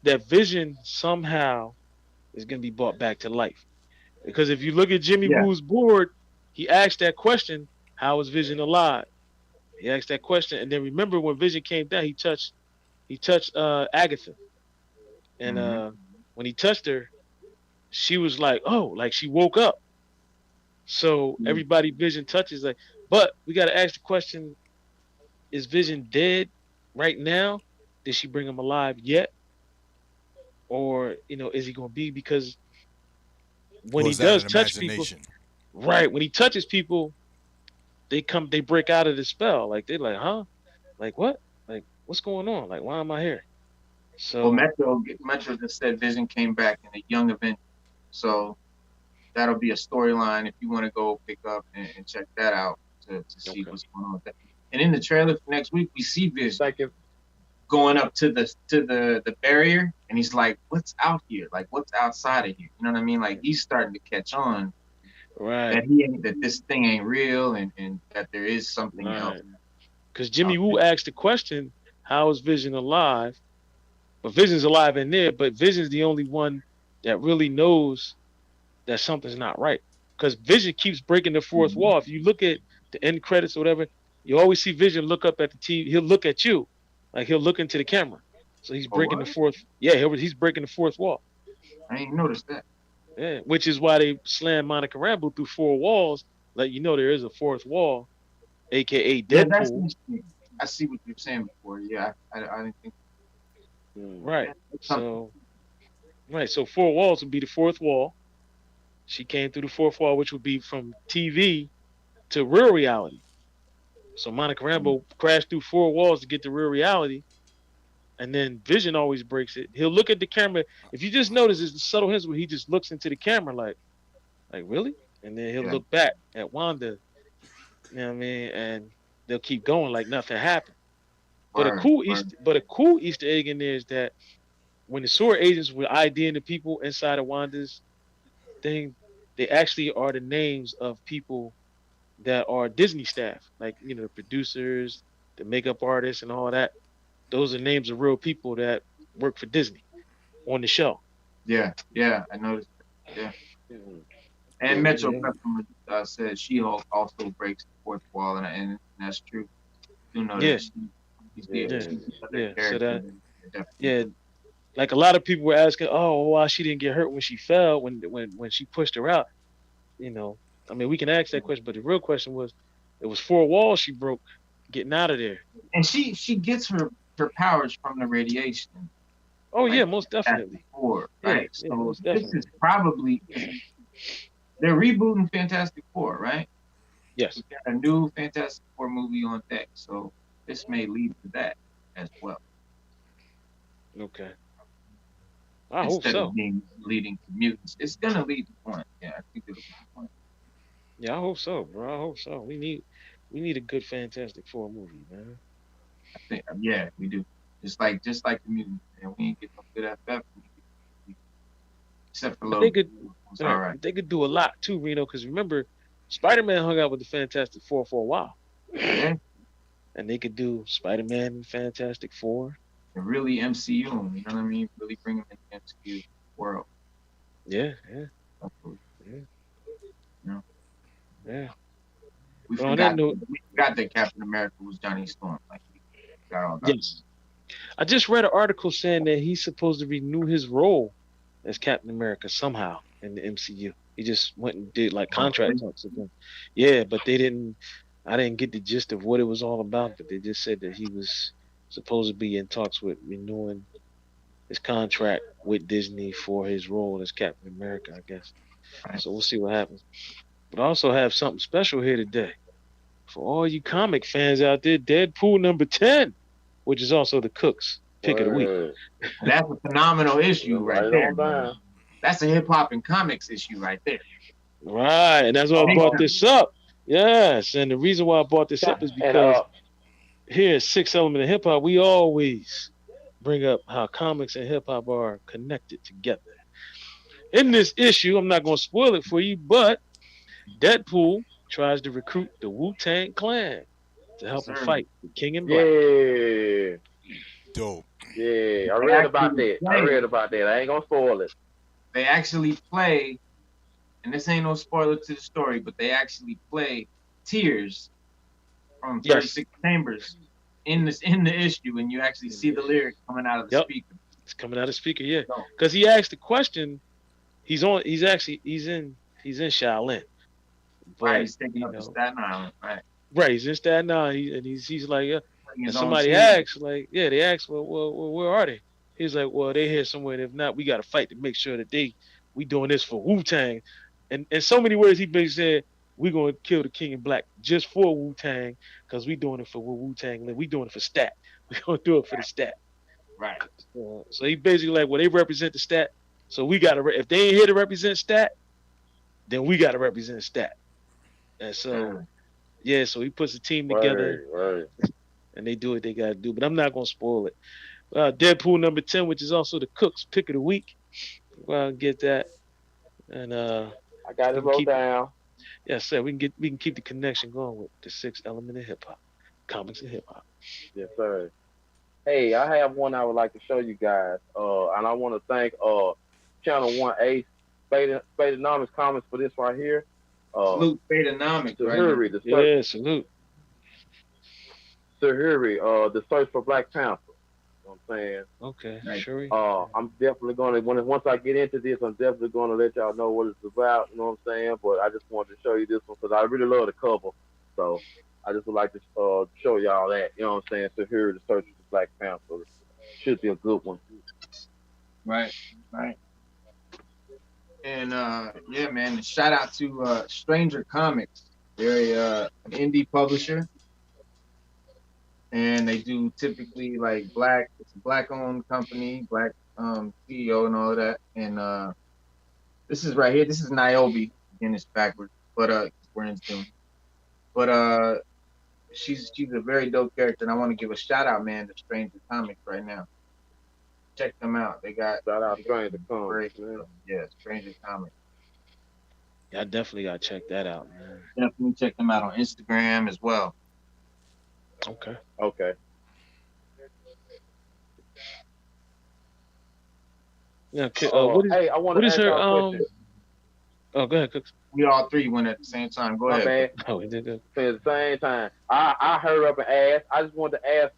that Vision somehow is going to be brought back to life. Because if you look at Jimmy Woo's board, he asked that question, how is Vision alive? He asked that question. And then remember when Vision came down, he touched Agatha. And when he touched her, she was like, oh, like she woke up. So everybody Vision touches like, but we got to ask the question, is Vision dead right now? Did she bring him alive yet? Or or is he going to be? Because when Or he is that does an touch people, imagination? right? When he touches people, they break out of the spell. Like they're like, huh? Like what? Like what's going on? Like why am I here? Well, So Metro just said Vision came back in a young event, so that'll be a storyline if you want to go pick up and check that out to see what's going on with that. And in the trailer for next week, we see Vision going up to the barrier, and he's like, "What's out here? Like, what's outside of here?" You know what I mean? Like, he's starting to catch on right. that this thing ain't real, and that there is something else. Because Jimmy Woo asked the question, "How is Vision alive?" But Vision's alive in there, but Vision's the only one that really knows that something's not right. Because Vision keeps breaking the fourth wall. If you look at the end credits or whatever, you always see Vision look up at the TV. He'll look at you, like he'll look into the camera. So he's breaking the fourth. Yeah, he's breaking the fourth wall. I ain't noticed that. Yeah, which is why they slammed Monica Rambeau through four walls. Like there is a fourth wall, aka Deadpool. Yeah, I see what you're saying before. Yeah, I didn't think. Right. So four walls would be the fourth wall. She came through the fourth wall, which would be from TV to real reality. So Monica Rambeau crashed through four walls to get to real reality. And then Vision always breaks it. He'll look at the camera. If you just notice, it's the subtle hints where he just looks into the camera like really? And then he'll look back at Wanda. You know what I mean? And they'll keep going like nothing happened. But a cool Easter egg in there is that when the SWORD agents were IDing the people inside of Wanda's thing, they actually are the names of people that are Disney staff, like the producers, the makeup artists, and all that. Those are names of real people that work for Disney on the show. Yeah, I noticed. Yeah. And Metro said She-Hulk also breaks the fourth wall, and that's true. You know that. Like a lot of people were asking, oh, why she didn't get hurt when she fell, when she pushed her out. I mean, we can ask that question, but the real question was, it was four walls she broke getting out of there. And she gets her powers from the radiation. Oh yeah, most definitely. Right. So this is probably they're rebooting Fantastic Four, right? Yes. We got a new Fantastic Four movie on deck, so this may lead to that as well. Okay. I hope Instead so. of being leading to mutants, it's gonna lead to one. Yeah, I think it'll be one. Yeah, I hope so, bro. I hope so. We need a good Fantastic Four movie, man. I think, yeah, we do. Just like the mutants, and we ain't get no good FF. Except for Logan. All right. They could do a lot too, Reno, because remember, Spider-Man hung out with the Fantastic Four for a while. Yeah. And they could do Spider-Man and Fantastic Four. And really MCU, you know what I mean? Really bring them into the MCU world. Yeah. We forgot that Captain America was Johnny Storm. Like, we got all that. Yes. I just read an article saying that he's supposed to renew his role as Captain America somehow in the MCU. He just went and did like contract talks with them. Yeah, but I didn't get the gist of what it was all about, but they just said that he was supposed to be in talks with renewing his contract with Disney for his role as Captain America, I guess. Right. So we'll see what happens. But I also have something special here today. For all you comic fans out there, Deadpool number 10, which is also the Cook's pick of the week. That's a phenomenal issue right there. That's a hip-hop and comics issue right there. Right, and that's why I brought this up. Yes, and the reason why I brought this up is because here at 6 Element of Hip Hop, we always bring up how comics and hip hop are connected together. In this issue, I'm not going to spoil it for you, but Deadpool tries to recruit the Wu-Tang Clan to help him fight the King in Black. Yeah. Dope. Yeah, I read about that. I ain't going to spoil it. They actually play, and this ain't no spoiler to the story, but they actually play Tears from 36 Chambers in the issue, and you actually see the lyric coming out of the speaker. It's coming out of the speaker, yeah. Because he asked the question. He's in Shaolin. But, right, he's taking up to Staten Island, right? Right, he's in Staten Island, and he's like, and somebody asks, like, they ask, well, where are they? He was like, well, they here somewhere. And if not, we got to fight to make sure that we doing this for Wu-Tang. And in so many words, he basically said, we going to kill the King in Black just for Wu-Tang because we doing it for Wu-Tang. We doing it for stat. We going to do it for the stat. Right. So he basically like, well, they represent the stat. So we got to, if they ain't here to represent stat, then we got to represent stat. And so, yeah, so he puts a team together and they do what they got to do. But I'm not going to spoil it. Deadpool number 10, which is also the Cook's pick of the week. Well, get that. And I got it wrote down. Yeah, sir. We can keep the connection going with the sixth element of hip hop, comics and hip hop. Yes, sir. Hey, I have one I would like to show you guys. And I want to thank Channel 1A Spadenomics Comics for this right here. Salute Spadenomics, right? Yeah, salute. Sahiri, the search for Black Panther. You know what I'm saying? Okay, sure. I'm definitely gonna once I get into this, I'm definitely gonna let y'all know what it's about. You know what I'm saying? But I just wanted to show you this one because I really love the cover. So I just would like to show y'all that. You know what I'm saying? Sahiri, the search for Black Panther should be a good one. Right. And yeah, man, shout out to Stranger Comics. They're an indie publisher. And they do typically like it's a black-owned company, black CEO and all of that. And this is right here. This is Niobe. Again, it's backwards, but we're in Zoom. But she's a very dope character, and I want to give a shout out, man, to Stranger Comics right now. Check them out. They got shout out Stranger Comics. Yeah, Stranger Comics. Yeah, I definitely gotta check that out, man. Definitely check them out on Instagram as well. Okay. Yeah. Hey, I want to ask you a question. Oh, go ahead, Cooks. We all three went at the same time. Go ahead. Man. Oh, we did good. At the same time, I heard up and asked. I just wanted to ask,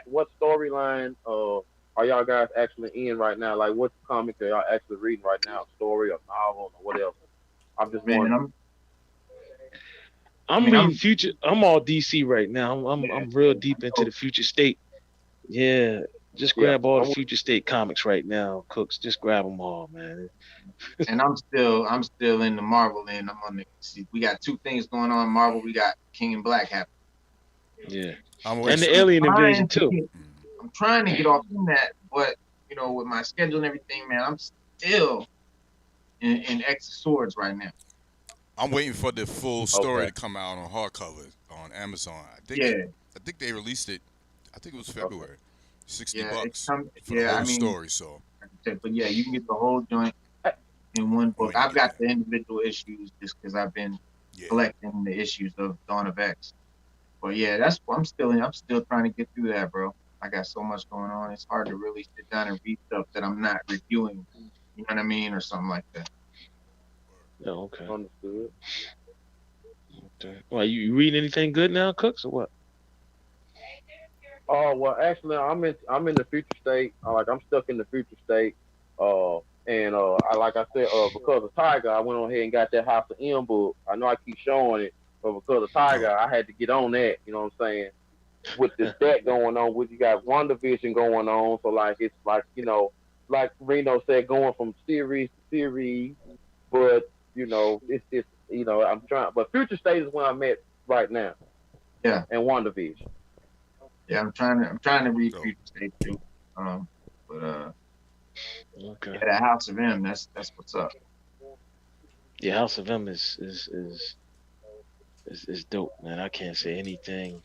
what storyline are y'all guys actually in right now? Like, what comic are y'all actually reading right now? Story or novel or whatever? I'm just wondering. I'm reading Future. I'm all DC right now. I'm real deep into the Future State. Yeah, just grab all the Future State comics right now, Cooks. Just grab them all, man. And I'm still in the Marvel end. I'm on the. We got two things going on. Marvel, we got King and Black happening. Yeah, and the Alien Invasion too. I'm trying to get off in that, but with my schedule and everything, man, I'm still in X of Swords right now. I'm waiting for the full story to come out on hardcover on Amazon. I think they released it. I think it was February. $60 for the whole story. So, but yeah, you can get the whole joint in one book. I've got the individual issues just because I've been collecting the issues of Dawn of X. But yeah, that's what I'm still trying to get through that, bro. I got so much going on. It's hard to really sit down and read stuff that I'm not reviewing. You know what I mean, or something like that. Oh, okay. Understood. Okay. Well, you reading anything good now, Cooks, or what? Oh well, actually, I'm in the Future State. I'm stuck in the Future State. Like I said, because of Tiger, I went on ahead and got that House of M book. I know I keep showing it, but because of Tiger, I had to get on that. You know what I'm saying? With this deck going on, you got WandaVision going on. So it's like Reno said, going from series to series, but. It's I'm trying, but Future State is where I'm at right now. Yeah. And WandaVision. Yeah, I'm trying to read Future State too. Okay. Yeah, that House of M, that's what's up. Yeah, House of M is dope, man. I can't say anything.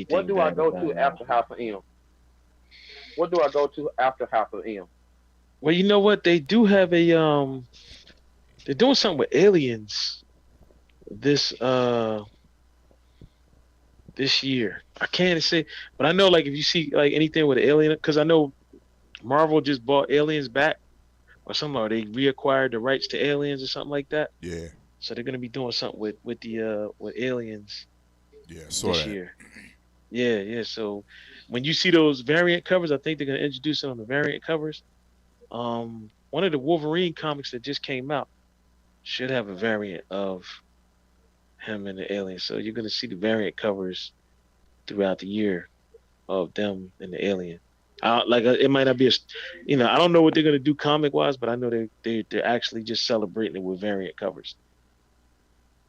What do I go to after House of M? What do I go to after House of M? Well, you know what? They do have a they're doing something with aliens this year. I can't say, but I know if you see anything with an alien, because I know Marvel just bought Aliens back or something, or they reacquired the rights to Aliens or something like that. Yeah. So they're gonna be doing something with Aliens. Yeah, this year. Yeah. So when you see those variant covers, I think they're gonna introduce it on the variant covers. One of the Wolverine comics that just came out should have a variant of him and the alien. So you're going to see the variant covers throughout the year of them and the alien. It might not be I don't know what they're gonna do comic wise, but I know they're actually just celebrating it with variant covers.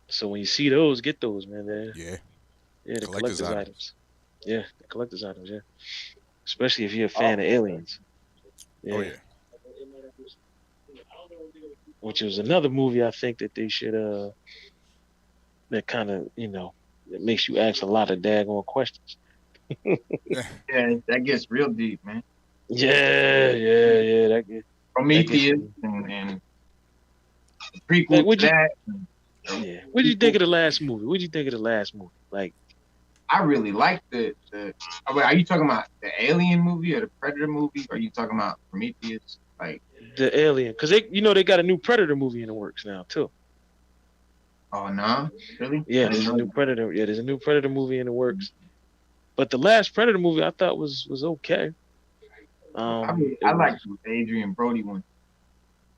So when you see those, get those, man. Yeah. Yeah, the Collector's collector's item. items. Yeah, the collector's items. Yeah, especially if you're a fan of aliens. Yeah. Oh yeah. Which was another movie I think that they should that kind of it makes you ask a lot of daggone questions. Yeah, that gets real deep, man. Yeah. That Prometheus and the prequel Like, to that. yeah. What did you think of the last movie? Like, I really liked the. Are you talking about the Alien movie or the Predator movie? Or are you talking about Prometheus? Like the Alien, because they got a new Predator movie in the works now too. oh no, really? Yeah, there's a new Predator. Yeah, there's a new Predator movie in the works. But the last Predator movie I thought was okay. I liked the Adrian Brody one.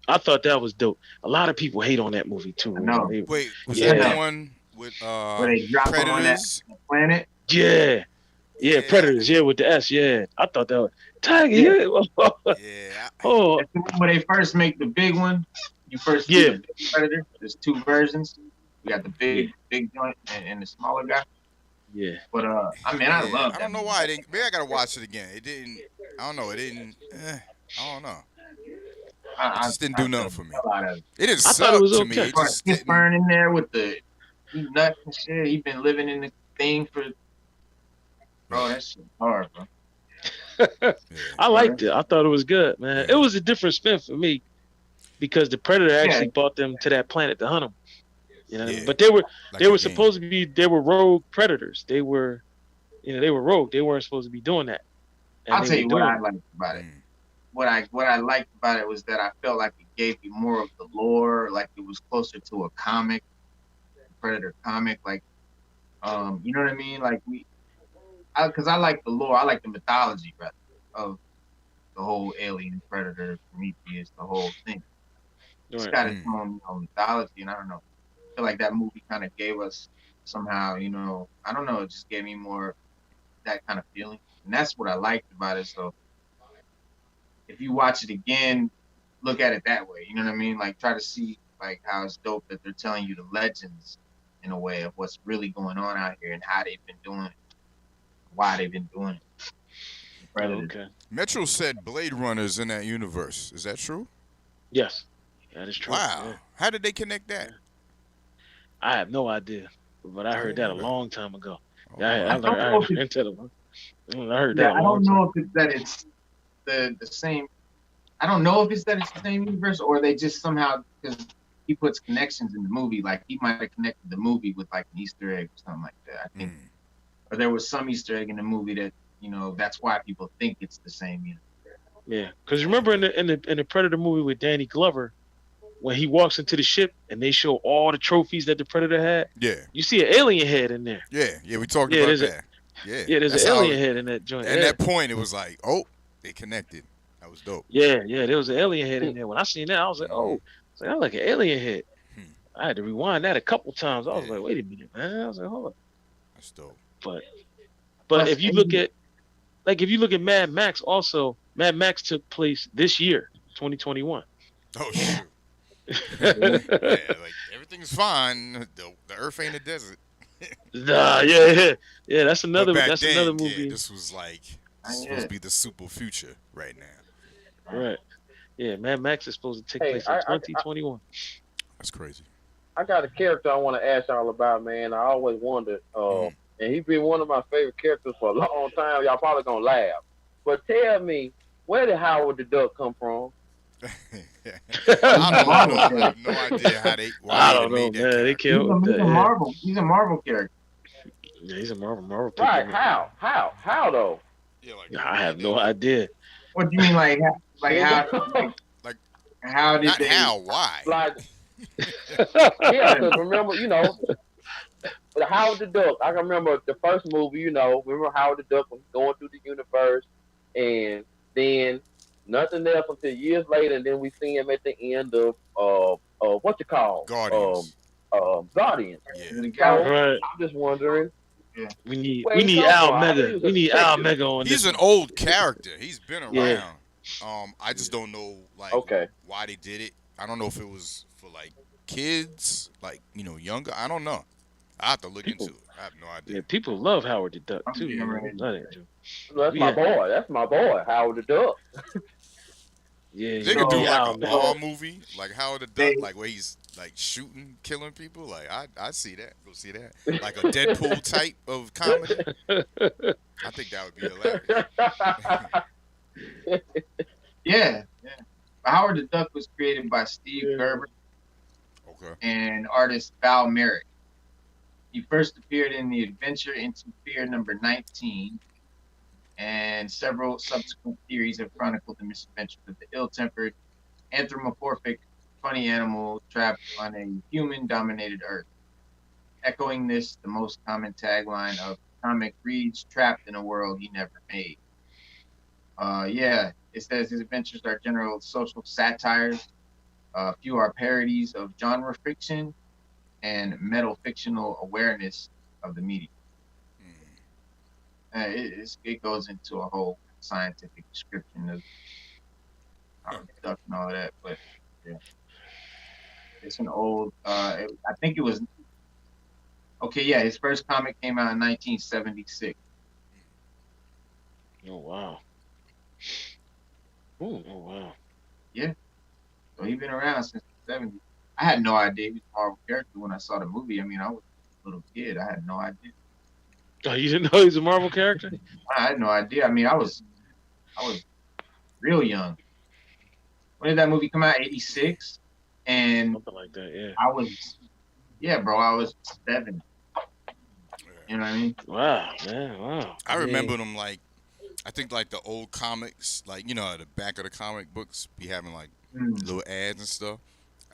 I thought that was dope. A lot of people hate on that movie too. I know. Wait, was Yeah. that the one with Where they drop them on that Predators? planet? Yeah, Predators. Yeah, with the S. Yeah, I thought that was Tiger. Yeah. Yeah. Oh, That's the one where they first make the big one. You first see the big Predator. There's two versions. You got the big joint and the smaller guy. yeah. But I love that. I don't know why. Maybe I gotta watch it again. It didn't. I don't know. It didn't. I don't know. It just didn't do nothing for me. It didn't I suck thought it was to okay. me. It just He's didn't. burning there with the nuts and shit. He's been living in the thing for. Bro, that shit hard, bro. Yeah. I liked it. I thought it was good, man. Yeah. It was a different spin for me because the Predator actually brought them to that planet to hunt them. Yeah. But they were Like a supposed to be rogue predators. They were, they were rogue. They weren't supposed to be doing that. And I'll they tell were you what doing I it. liked about it. Mm. What I liked about it was that I felt like it gave you more of the lore, like it was closer to a comic, Predator comic, like you know what I mean? Like because I like the lore, I like the mythology rather of the whole alien Predator, Prometheus, the whole thing. It's Right. got its own mythology, and I don't know. I feel like that movie kind of gave us somehow, I don't know, it just gave me more that kind of feeling, and that's what I liked about it. So if you watch it again, look at it that way. You know what I mean? Like try to see like how it's dope that they're telling you the legends in a way of what's really going on out here and how they've been doing it, why they've been doing it. Oh, okay. Metro said Blade Runner's in that universe. Is that true? Yes, that is true. Wow. Yeah. How did they connect that? I have no idea, but I heard that a long time ago. Oh, I don't know if heard that. I don't know if it's that it's the same. I don't know if it's that it's the same universe or they just somehow, because he puts connections in the movie, like he might have connected the movie with like an Easter egg or something like that. I think, or there was some Easter egg in the movie that that's why people think it's the same universe. Yeah, because remember in the Predator movie with Danny Glover, when he walks into the ship and they show all the trophies that the Predator had, Yeah. you see an alien head in there. Yeah, we talked Yeah, about there's that. Yeah, Yeah, there's That's an how- alien head in that joint. At that point, it was like, oh, they connected. That was dope. Yeah, there was an alien head in there. When I seen that, I was like, oh, I like an alien head. I had to rewind that a couple times. I was like, wait a minute, man. I was like, hold on. That's dope. But if you look at Mad Max, also Mad Max took place this year, 2021. Oh shoot. Yeah, like everything's fine. The Earth ain't a desert. Nah, yeah. That's another. But back That's then, another movie. Yeah, this was like supposed to be the super future right now. Right. Yeah, Mad Max is supposed to take place in 2021. That's crazy. I got a character I want to ask y'all about, man. I always wondered, and he's been one of my favorite characters for a long time. Y'all probably gonna laugh, but tell me, where did Howard the Duck come from? I have no idea I don't know, man. They killed. He's a Marvel character. Yeah, he's a Marvel. Right? How though? Yeah, I have no idea. What do you mean, like how? How did Not they? how? Why? Like, yeah, because remember, the Howard the Duck. I can remember the first movie. Remember Howard the Duck was going through the universe, and then nothing else until years later, and then we see him at the end of what you call Guardians. Guardians. Yeah. So, I'm just wondering, We need Where we he need come Al from? I Mega. think he was We a need Al detective. Mega on He's this an one. old character. He's been around. Yeah. I just don't know Okay. why they did it. I don't know if it was for kids, younger. I don't know. I have to look People- into it. I have no Yeah, idea. people love Howard the Duck I'm too. getting Man. ready. Love that dude. That's We my had- boy. That's my boy, Howard the Duck. Yeah, They you could do need like Al a Mega. R movie, like Howard the Duck, They- like where he's shooting, killing people. Like I see that. Go see that. Like a Deadpool type of comedy. I think that would be hilarious. Yeah. Howard the Duck was created by Steve Gerber Okay. and artist Val Merrick. He first appeared in the Adventure into Fear number 19, and several subsequent series have chronicled the misadventures of the ill-tempered, anthropomorphic, funny animal trapped on a human-dominated Earth. Echoing this, the most common tagline of the comic reads, "Trapped in a world he never made." It says his adventures are general social satires. A few are parodies of genre fiction and meta-fictional awareness of the medium. It goes into a whole scientific description of duck and all of that, but yeah, it's an old. I think it was. Okay, yeah, his first comic came out in 1976. Oh wow. Ooh, oh wow. So he's been around since the 70s. I had no idea he was a Marvel character when I saw the movie. I mean, I was a little kid. I had no idea. Oh, you didn't know he was a Marvel character? I had no idea. I mean, I was real young. When did that movie come out? 86? And Something like that, yeah. I was 7. You know what I mean? Wow, man, wow. I remember them I think the old comics, at the back of the comic books be having little ads and stuff.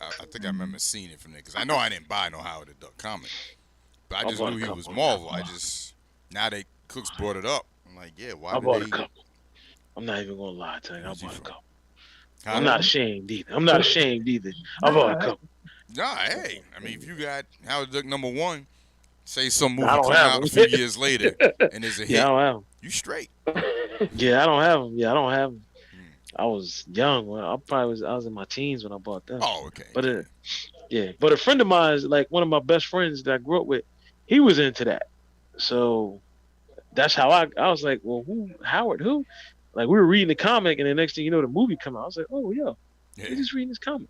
I think I remember seeing it from there because I know I didn't buy no Howard the Duck comic, but I just bought a knew he couple. was Marvel. Now that Cooks brought it up, I'm like, yeah, why I did bought they? a couple. I'm not even gonna lie to you. I Where'd you bought a from? couple. Huh? I'm not ashamed either. I bought a couple. Nah, hey, I mean, if you got Howard the Duck #1, say some movie I don't come have out them. a few years later and there's a hit, Yeah, I don't have them. you straight. Yeah, I don't have them. I was young when I was in my teens when I bought them. Oh, okay. But but a friend of mine, like one of my best friends that I grew up with, he was into that. So that's how I was like, well, who Howard? Who? Like we were reading the comic, and the next thing you know, the movie come out. I was like, oh yeah, we're just reading this comic.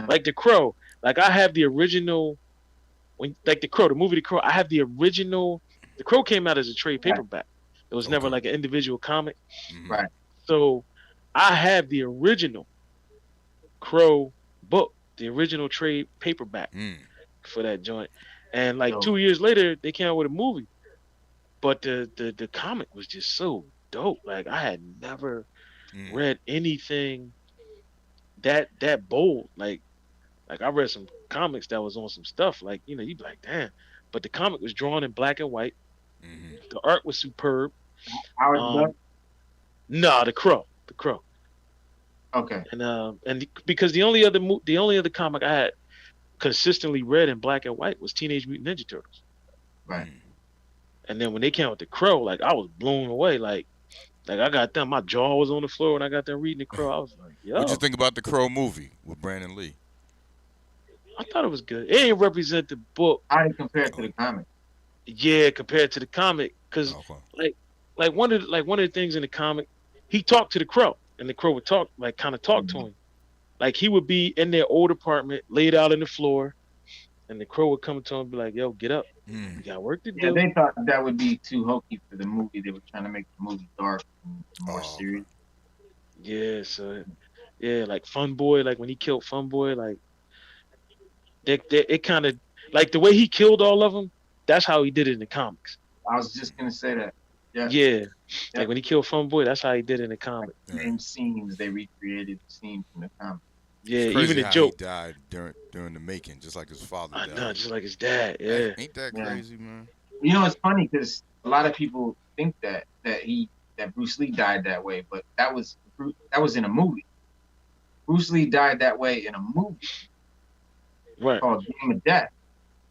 Like The Crow. Like I have the original. The Crow, the movie The Crow. I have the original. The Crow came out as a trade paperback. It was never like an individual comic. Mhm. Right. So I have the original Crow book, the original trade paperback for that joint. And 2 years later, they came out with a movie. But the comic was just so dope. Like I had never read anything that bold. Like I read some comics that was on some stuff. Like, you'd be like, damn. But the comic was drawn in black and white. The art was superb. Howard the Duck? No, The Crow. Okay. And because the only other comic I had consistently read in black and white was Teenage Mutant Ninja Turtles. Right. And then when they came out with The Crow, like I was blown away. Like I got them, my jaw was on the floor when I got them reading The Crow. I was like, yo. What'd you think about the Crow movie with Brandon Lee? I thought it was good. It didn't represent the book. How do you compare it to the comic? Yeah, compared to the comic, because like one of the things in the comic, he talked to the Crow, and the Crow would talk to him. Like he would be in their old apartment, laid out on the floor, and the Crow would come to him and be like, "Yo, get up, you got work to do." Yeah, they thought that would be too hokey for the movie. They were trying to make the movie dark and more serious. Yeah, so like Fun Boy, like when he killed Fun Boy, like it kind of like the way he killed all of them. That's how he did it in the comics. I was just gonna say that. Yeah. Yeah. Like when he killed Fun Boy, that's how he did it in the comic. Same scenes, they recreated the scene from the comic. Yeah, It's crazy even the how joke. He died during the making, just like his father died. No, just like his dad. Yeah. Ain't that crazy, man? You know, it's funny because a lot of people think that Bruce Lee died that way, but that was in a movie. Bruce Lee died that way in a movie Right. called Game of Death.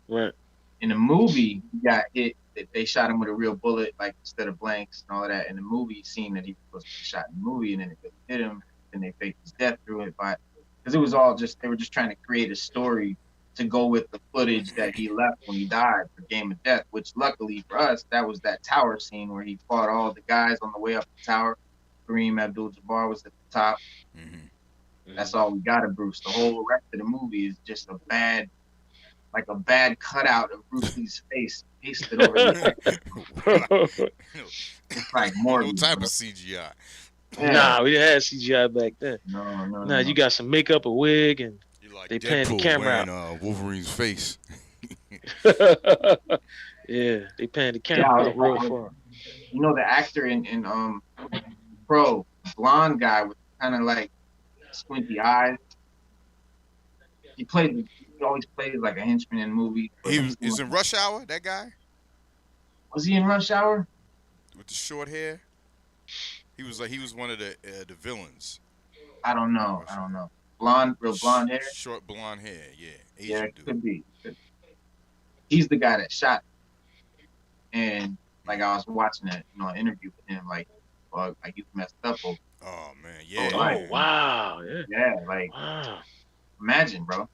Right. In the movie, he got hit they shot him with a real bullet, like instead of blanks and all of that. In the movie scene that he was supposed to be shot in the movie, and then it hit him, and they faked his death through it. But because it was all just, they were just trying to create a story to go with the footage that he left when he died for Game of Death, which luckily for us, that was that tower scene where he fought all the guys on the way up the tower. Kareem Abdul-Jabbar was at the top. Mm-hmm. That's all we got of Bruce. The whole rest of the movie is just a bad cutout of Bruce Lee's face pasted over the It's like more No type of CGI. Yeah. Nah, we didn't have CGI back then. No. You got some makeup, a wig, and You like they panned the camera wearing, Wolverine's face. yeah, they panned the camera out real far. You know the actor in Pro, blonde guy with kind of like squinty eyes. He always plays like a henchman in movies. He is in Rush Hour. That guy Was he in Rush Hour? with the short hair. He was one of the villains. I don't know. Real blonde hair. Short blonde hair. Yeah, Asian Yeah, dude. could be. He's the guy that shot. And like I was watching an interview with him, like he's messed up. Oh man, yeah. Oh wow, yeah. Yeah, like Wow. imagine, bro.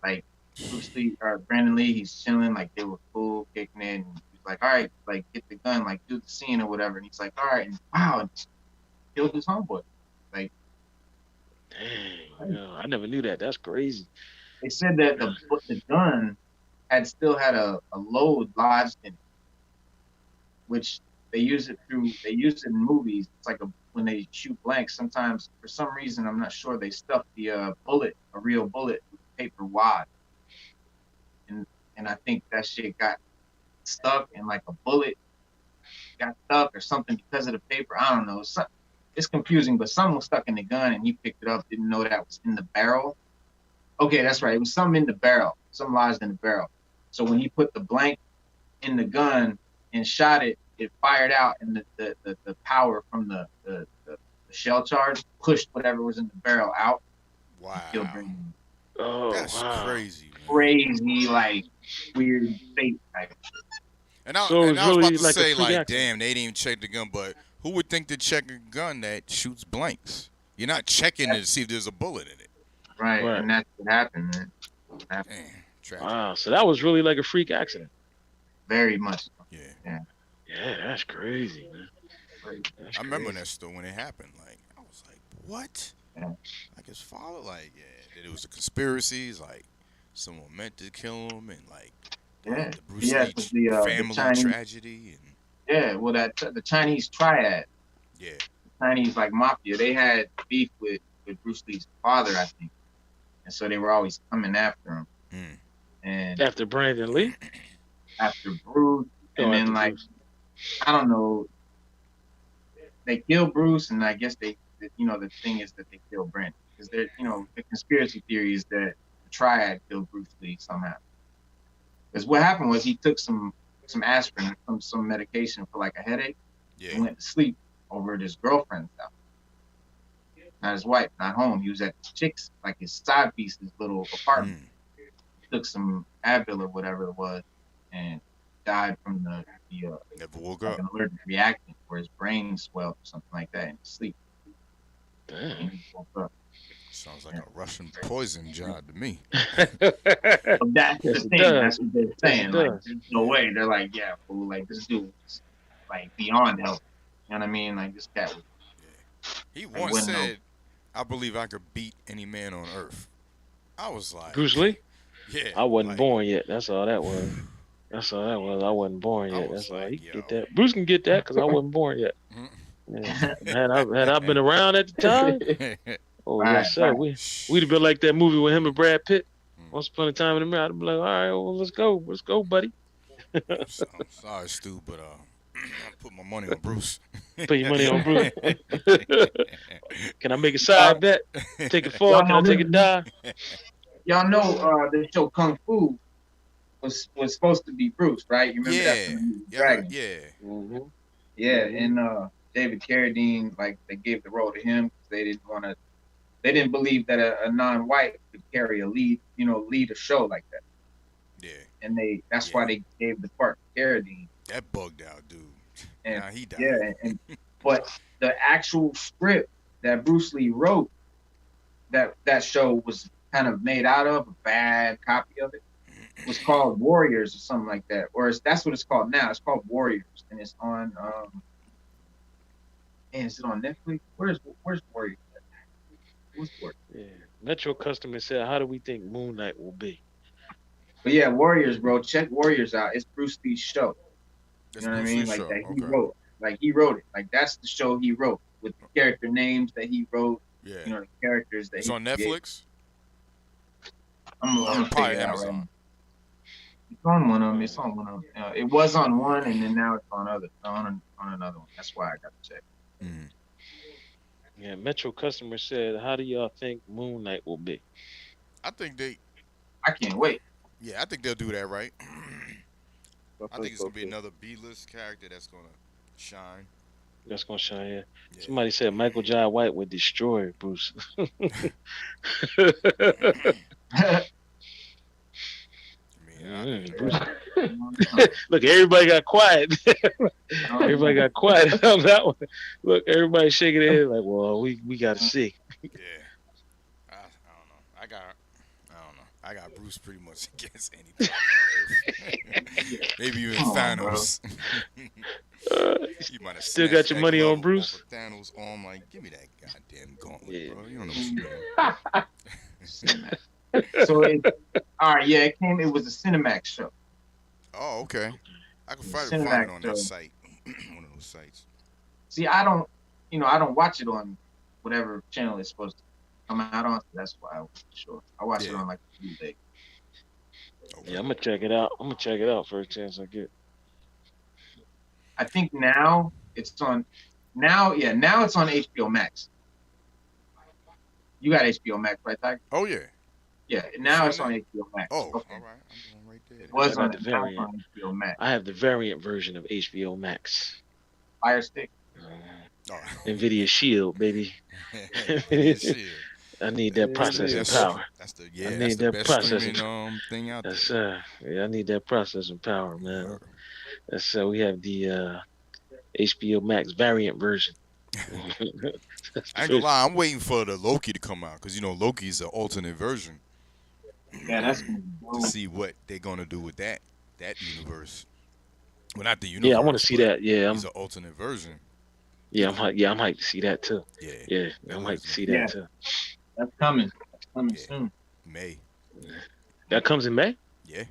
Like Bruce Lee or Brandon Lee, he's chilling, like they were cool, kicking it, and he's like, all right, like get the gun, like do the scene or whatever. And he's like, all right, and wow, and killed his homeboy. Like, Dang, yo, I never knew that. That's crazy. they said that the gun still had a load lodged in it, which they use it in movies. It's like when they shoot blanks, sometimes for some reason, I'm not sure, they stuff the a real bullet with paper wad. And I think that shit got stuck, and like a bullet got stuck or something because of the paper. I don't know. It's confusing, but something was stuck in the gun and he picked it up, didn't know that was in the barrel. Okay, that's right. It was something in the barrel, something lodged in the barrel. So when he put the blank in the gun and shot it, it fired out, and the power from the shell charge pushed whatever was in the barrel out. Wow. Killed Brandon. Oh, That's wow. crazy. Man. Crazy, like weird fate type. And I, So and it's I was really about to like a say, freak like, accident. damn, they didn't even check the gun, but who would think to check a gun that shoots blanks? You're not checking to see if there's a bullet in it. Right, Right. and that's what happened, man. Damn, tragic. Wow. So that was really like a freak accident. Very much. Yeah. Yeah, that's crazy, man. That's I remember crazy. that still when it happened. Like, I was like, what? Yeah. Like, it's followed, like, that it was a conspiracy. Like, someone meant to kill him, and, like, Yeah. the Bruce Yeah, Lee 'cause the family Chinese- tragedy. And, Yeah, well, the Chinese triad, yeah. Chinese like mafia, they had beef with Bruce Lee's father, I think, and so they were always coming after him. Mm. And After Brandon Lee? after Bruce, and Oh, then after like Bruce. I don't know, they killed Bruce, and I guess the thing is that they killed Brandon because they're the conspiracy theory is that the triad killed Bruce Lee somehow. Because what happened was he took some aspirin, some medication for like a headache. Yeah. He went to sleep over at his girlfriend's house. Not his wife, not home. He was at the chick's, like his side piece's little apartment. Mm. Took some Advil or whatever it was, and died from the Never woke like up. an allergic reaction where his brain swelled or something like that in his sleep. And Damn. he woke up. Sounds like a Russian poison job to me. But that's Yes, the it thing. does. That's what they're saying. It Like, does. there's no way. They're like, yeah, fool. Like this dude was like beyond help. You know what I mean? Like this cat was. He I once wouldn't know. said, I believe I could beat any man on earth. I was like, Bruce Lee? yeah. I wasn't like, born yet. That's all that was. That's all that was. I wasn't born I yet. was That's all. like, He can yo. get that. Bruce can get that because I wasn't born yet. Mhm. Yeah. Had I been around at the time, oh Right, yes sir, right. we'd have been like that movie with him and Brad Pitt. Mm. Once upon a time in the mirror, I'd be like, all right, well let's go, buddy. I'm sorry, Stu, but I put my money on Bruce. Put your money on Bruce. Can I make a side bet? Take a fall? Can I take a die? Y'all know the show Kung Fu was supposed to be Bruce, right? You remember that Yeah. from the movie Yeah, Dragon? yeah. Mm-hmm. Yeah, and David Carradine, like they gave the role to him because they didn't believe that a non-white could carry a lead a show like that. Yeah. and that's why they gave the part to Carradine. That bugged out, dude. And nah, he died. yeah, but the actual script that Bruce Lee wrote, that show was kind of made out of, a bad copy of it, was called Warriors or something like that, or that's what it's called now. It's called Warriors, and it's on. And is it on Netflix? Where's Warriors? What's Warriors? Yeah. Metro customer said, "How do we think Moon Knight will be?" But yeah, Warriors, bro. Check Warriors out. It's Bruce Lee's show. You know what I mean? Like that he wrote. Like he wrote it. Like that's the show he wrote with the character names that he wrote. Yeah. You know, the characters that it's on Netflix. I'm gonna probably figure it out Amazon. right. It's on one of them. It's on one of them. It was on one, and then now it's on another one. That's why I got to check. Mm-hmm. Yeah, Metro customer said, "How do y'all think Moon Knight will be?" I think I can't wait. Yeah, I think they'll do that right. I think it's gonna be another B-list character that's gonna shine. That's gonna shine. Yeah. Somebody said Michael Jai White would destroy Bruce. Bruce. Look, everybody got quiet. Everybody got quiet on that one. Look, everybody shaking their head like, "Well, we got to see." Yeah, I don't know. I got Bruce pretty much against anything on Earth. Maybe even Thanos. You might have still got your money on Bruce. Thanos arm, like, give me that goddamn gauntlet, bro. You don't know what you mean. So, all right, yeah, it was a Cinemax show. Oh, okay. I can find it on that site, one of those sites. See, I don't watch it on whatever channel it's supposed to come out on. So that's why I wasn't sure. I watch it on like Tuesday. Okay. Yeah, I'm gonna check it out. I'm gonna check it out first chance I get. I think now it's on. Now it's on HBO Max. You got HBO Max, right, Tiger? Oh yeah. Yeah, now it's on HBO Max. Oh, okay. All right. I'm going right there. It was on the variant. On HBO Max. I have the variant version of HBO Max. Fire Stick. NVIDIA Shield, baby. I need that processing power. I need that processing thing out there. I need that processing power, man. So we have the HBO Max variant version. I ain't gonna lie, I'm waiting for the Loki to come out because Loki's an alternate version. Yeah, that's to see what they're gonna do with that universe. Well, not the universe. Yeah, I want to see that. Yeah, it's an alternate version. Yeah, I'm hyped to see that too. Yeah, I'm hyped to see that too. That's coming. That's coming soon. May. That comes in May? Yeah.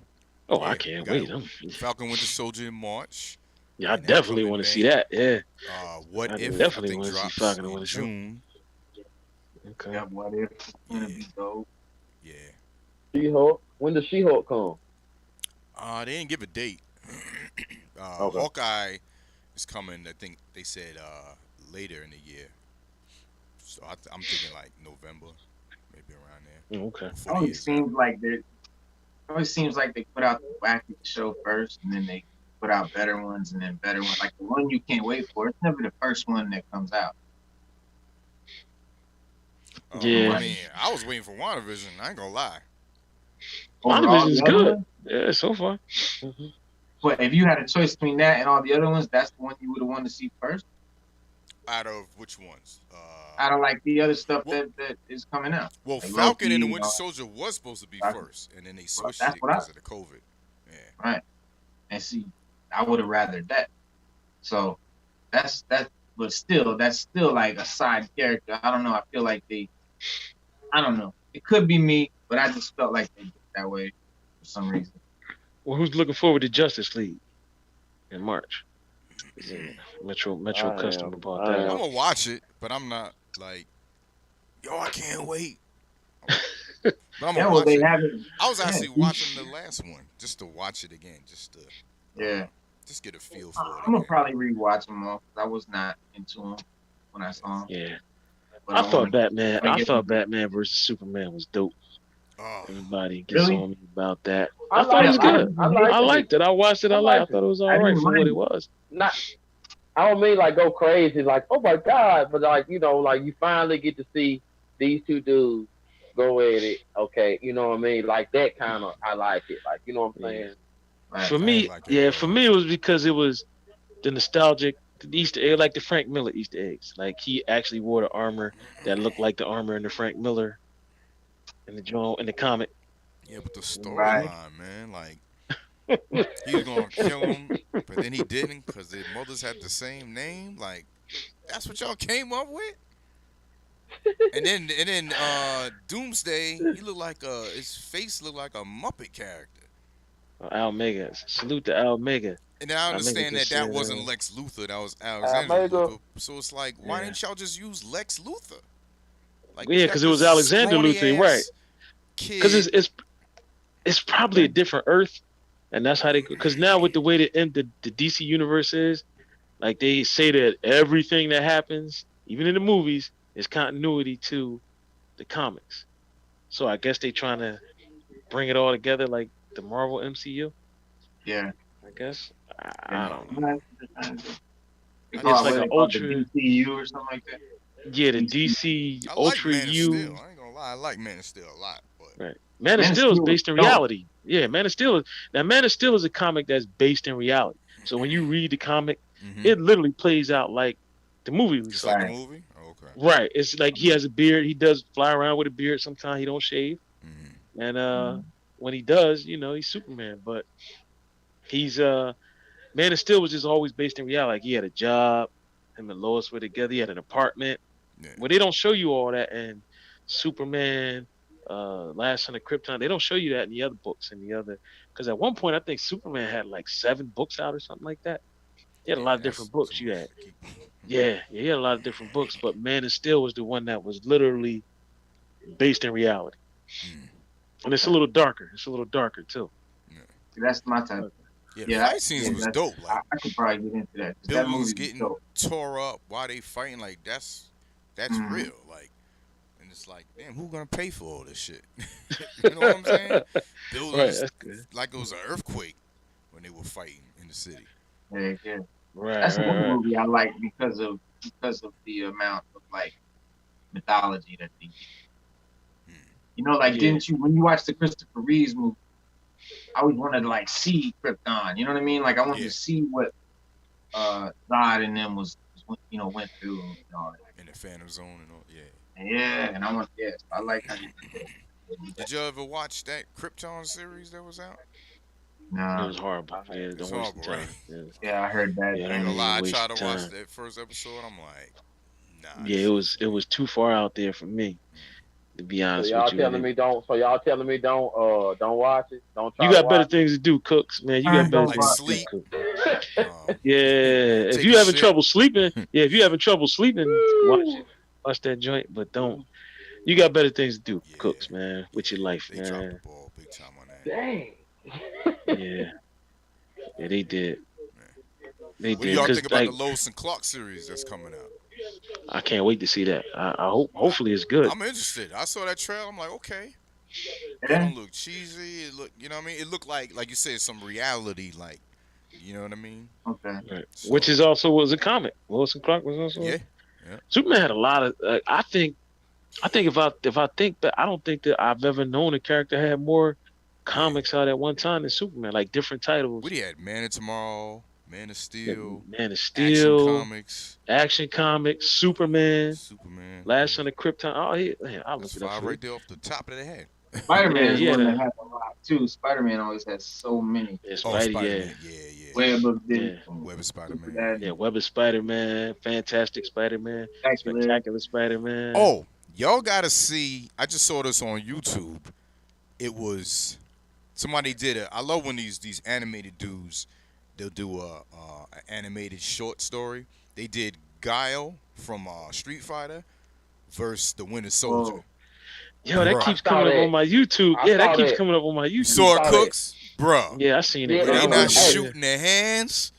Oh, I can't wait. Falcon Winter Soldier in March. Yeah, I definitely want to see that. Yeah. What I if? Definitely want to see Falcon in June. Okay. Yeah, what if? It's gonna be dope. Yeah. She-Hulk. When does She-Hulk come? They didn't give a date. Okay. Hawkeye is coming. I think they said later in the year. So I'm thinking like November, maybe around there. Okay. It always seems like they put out the wacky show first, and then they put out better ones, and then better ones. Like the one you can't wait for. It's never the first one that comes out. Yeah. I mean, I was waiting for WandaVision. I ain't gonna lie. WandaVision's good. Yeah, so far. Mm-hmm. But if you had a choice between that and all the other ones, that's the one you would have wanted to see first? Out of which ones? Out of like the other stuff that is coming out. Well, like Falcon Loki, and the Winter Soldier was supposed to be first, and then they switched it because of the COVID. Yeah. Right. And see, I would have rathered that. So that's but still, that's still like a side character. I don't know. I feel like I don't know. It could be me, but I just felt like they did it that way for some reason. Well, who's looking forward to Justice League in March? Metro customer bought that. I'm gonna watch it, but I'm not like, I can't wait. But I'm gonna watch it. I was actually watching the last one just to watch it again, just to just get a feel for it. I'm gonna probably rewatch them all because I was not into them when I saw them. Yeah, but I thought Batman versus Superman was dope. Oh. Everybody gets on me about that. I thought it was good. I liked it. I watched it. I thought it was all right for what it was. I don't mean like go crazy, like, oh my God, but like, like you finally get to see these two dudes go at it. Okay, you know what I mean? Like that kind of, I like it. Like, you know what I'm saying? Right. For I ain't me, like it at for all. me, it was because it was the nostalgic, the Easter egg, like the Frank Miller Easter eggs. Like he actually wore the armor that looked like the armor in the Frank Miller in the comic. Yeah, but the Right. storyline, man, like he was gonna kill him, but then he didn't because their mothers had the same name. Like that's what y'all came up with. And then Doomsday, he looked like his face looked like a Muppet character. Al Mega, salute to Al Mega. And then I Al Mega understand that just that said, wasn't Lex Luthor, that was Alexander Mega. Luthor. So it's like, why Yeah. didn't y'all just use Lex Luthor? Like Yeah, you got because it was this Alexander scrawny Luthor, right? ass Because kid. it's probably a different Earth, and that's how they. Because now with the way the DC universe is, like they say that everything that happens, even in the movies, is continuity to the comics. So I guess they trying to bring it all together like the Marvel MCU. Yeah. I guess I don't know. Right. They It's call like it, an they call it the ultra- DCU or something like that. Yeah, the DC I like Ultra Man of U. Steel. I ain't gonna lie, I like Man of Steel a lot, but Right. Man of Man of Steel is Steel was based in dope. reality. Yeah, Man of Steel is a comic that's based in reality. So when you read the comic, it literally plays out like the movie we it's saw. like the Right. movie. Oh, okay. Right. It's like he has a beard. He does fly around with a beard. Sometimes he don't shave. Mhm. And when he does, he's Superman. But he's Man of Steel was just always based in reality. Like he had a job. Him and Lois were together. He had an apartment. Yeah. Well, they don't show you all that in Superman, Last Son of Krypton. They don't show you that in the other books. Because at one point I think Superman had like 7 books out or something like that. He had a lot of different That's books. too You much had, to keep. yeah, he had a lot of different books. But Man of Steel was the one that was literally based in reality, and it's a little darker. It's a little darker too. That's my type. Yeah, Yeah, the fight scenes was dope. Like I could probably get into that. 'Cause that buildings movie was getting dope. tore up while they fighting. Like that's Mhm. real. Like, and it's like, damn, who gonna pay for all this shit? You know what I'm saying? Buildings That's good. like it was an earthquake when they were fighting in the city. Yeah. Right, That's right, another right. movie I like because of the amount of like mythology that they use. Like Yeah. didn't you when you watch the Christopher Reeves movie, I always wanted to like see Krypton. You know what I mean? Like I wanted Yeah. to see what Zod and them went through and all that. In the Phantom Zone and all. Yeah. Yeah, and I like how you Did you ever watch that Krypton series that was out? It Nah. was horrible. Yeah, It's don't waste the horrible, time. right? Yeah. Yeah, I heard that. Yeah, I don't ain't gonna even lie. I waste tried to watch time. that first episode. I'm like, nah. Yeah, it was too far out there for me, to be So honest y'all with you. telling me don't watch it? Don't try You to got better watch things to do, Cooks, man. You I got better don't things like to do, sleep. Cooks. it? Yeah, if Take you a having shit. trouble sleeping, watch it. Watch that joint, but don't. You got better things to do, Yeah. Cooks, man, with your life, They dropped the man. ball big time on that. Dang. Yeah, they did. They What do did. y'all 'Cause, think about like, the Lois and Clark series that's coming out? I can't wait to see that. I hope. Hopefully, it's good. I'm interested. I saw that trailer. I'm like, okay. It Yeah. don't look cheesy. It look, you know what I mean? It looked like you said, some reality, like, you know what I mean? Okay. Right. So- Which is also was a comic. Lois and Clark was also. Yeah. Superman had a lot of. I think if I think that I don't think that I've ever known a character had more comics out at one time than Superman, like different titles. What he had? Man of Tomorrow, Man of Steel, Man of Action Steel, Comics, Action Comics, Superman, Superman. Last Son of Krypton. Oh, man, I'll look That's it up 5 for you. right there off the top of the head. Spider-Man is Yeah, one yeah. that has a lot too. Spider-Man always has so many. Yeah, Oh, Spidey, Spider-Man. Yeah. Web of this. Yeah. Web of Spider-Man. That, yeah, Web of Spider-Man, Fantastic Spider-Man, Spectacular Spider-Man. Oh, y'all gotta see. I just saw this on YouTube. It was somebody did it. I love when these animated dudes, they'll do a animated short story. They did Guile from Street Fighter versus the Winter Soldier. Whoa. Yo, that Bruh. keeps I saw coming up that. on my YouTube. I Yeah, that saw keeps that. coming up on my You YouTube. saw it, saw Cooks, bro. Yeah, I seen it. Yeah, bro. They that not was- hey. shooting their hands.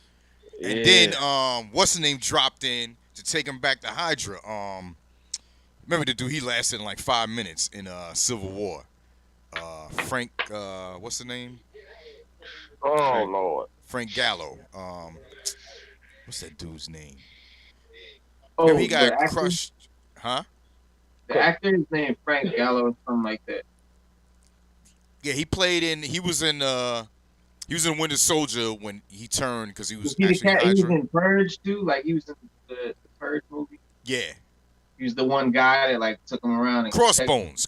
And Yeah. then what's the name dropped in to take him back to Hydra. Remember the dude, he lasted in like 5 minutes in Civil War. Frank what's the name? Oh Lord. Frank Gallo. What's that dude's name? Oh, Remember he the got actor? crushed. Huh? The actor is named Frank Gallo or something like that. Yeah, he was in Winter Soldier when he turned because he was He actually he was Hydra. in Purge too. Like he was in the Purge movie. Yeah. He was the one guy that like took him around and Crossbones.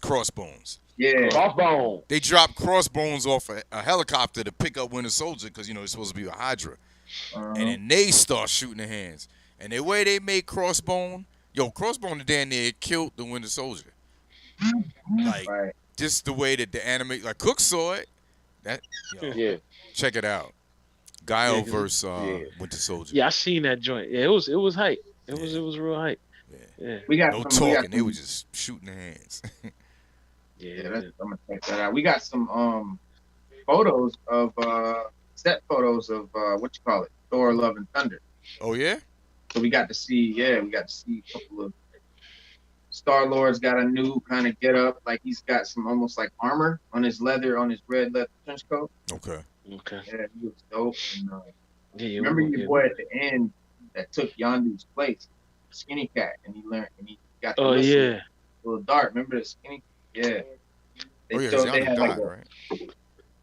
Yeah. Crossbones. They dropped Crossbones off a helicopter to pick up Winter Soldier because it's supposed to be a Hydra, and then they start shooting their hands. And the way they made Crossbone damn near killed the Winter Soldier. Like just the way that the anime, like Cook saw it. Check it out. Guile versus Winter Soldier. Yeah, I seen that joint. Yeah, it was hype. It was real hype. Yeah. We got no talking. They were just shooting their hands. I'm gonna check that out. We got some photos of set photos of what you call it, Thor: Love and Thunder. Oh yeah. So we got to see a couple of Star-Lord's got a new kind of get up, like he's got some almost like armor on his red leather trench coat. Okay. Yeah, he was dope. And, remember your boy at the end that took Yondu's place, Skinny Cat, and he got the little dart. Remember the Skinny? Yeah. Yondu died, right?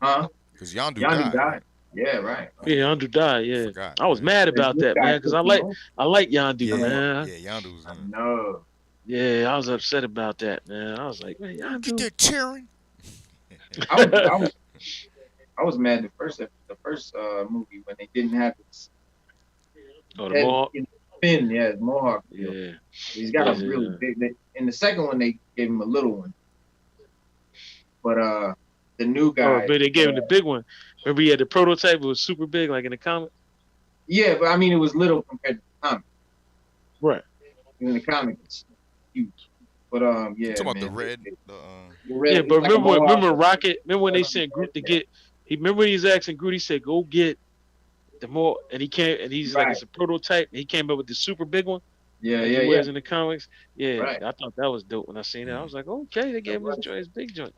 Huh? Because Yondu died. Right? Yeah, right. Yeah, Yondu died. Yeah, I was mad about that, man, because I like Yondu, man. Yeah, Yondu's. No. Yeah, I was upset about that, man. I was like, man, Yondu. Get that cheering. I was mad the first movie when they didn't have this. Oh, the Mohawk. Fin, yeah, Mohawk. Yeah. He's got a really big. In the second one, they gave him a little one. But the new guy. Oh, but they gave him the big one. Remember, he had the prototype. It was super big, like in the comic. Yeah, but I mean, it was little compared to the comic. Right. In the comic, it's huge. But yeah. Talking about the red. Yeah, but remember Rocket? Remember when they sent Groot to get? Remember he was asking Groot. He said, "Go get the more," and he came, and he's like, "It's a prototype." And he came up with the super big one. Yeah, like he wears in the comics. Yeah, right. I thought that was dope when I seen it. I was like, okay, they gave him his big joint.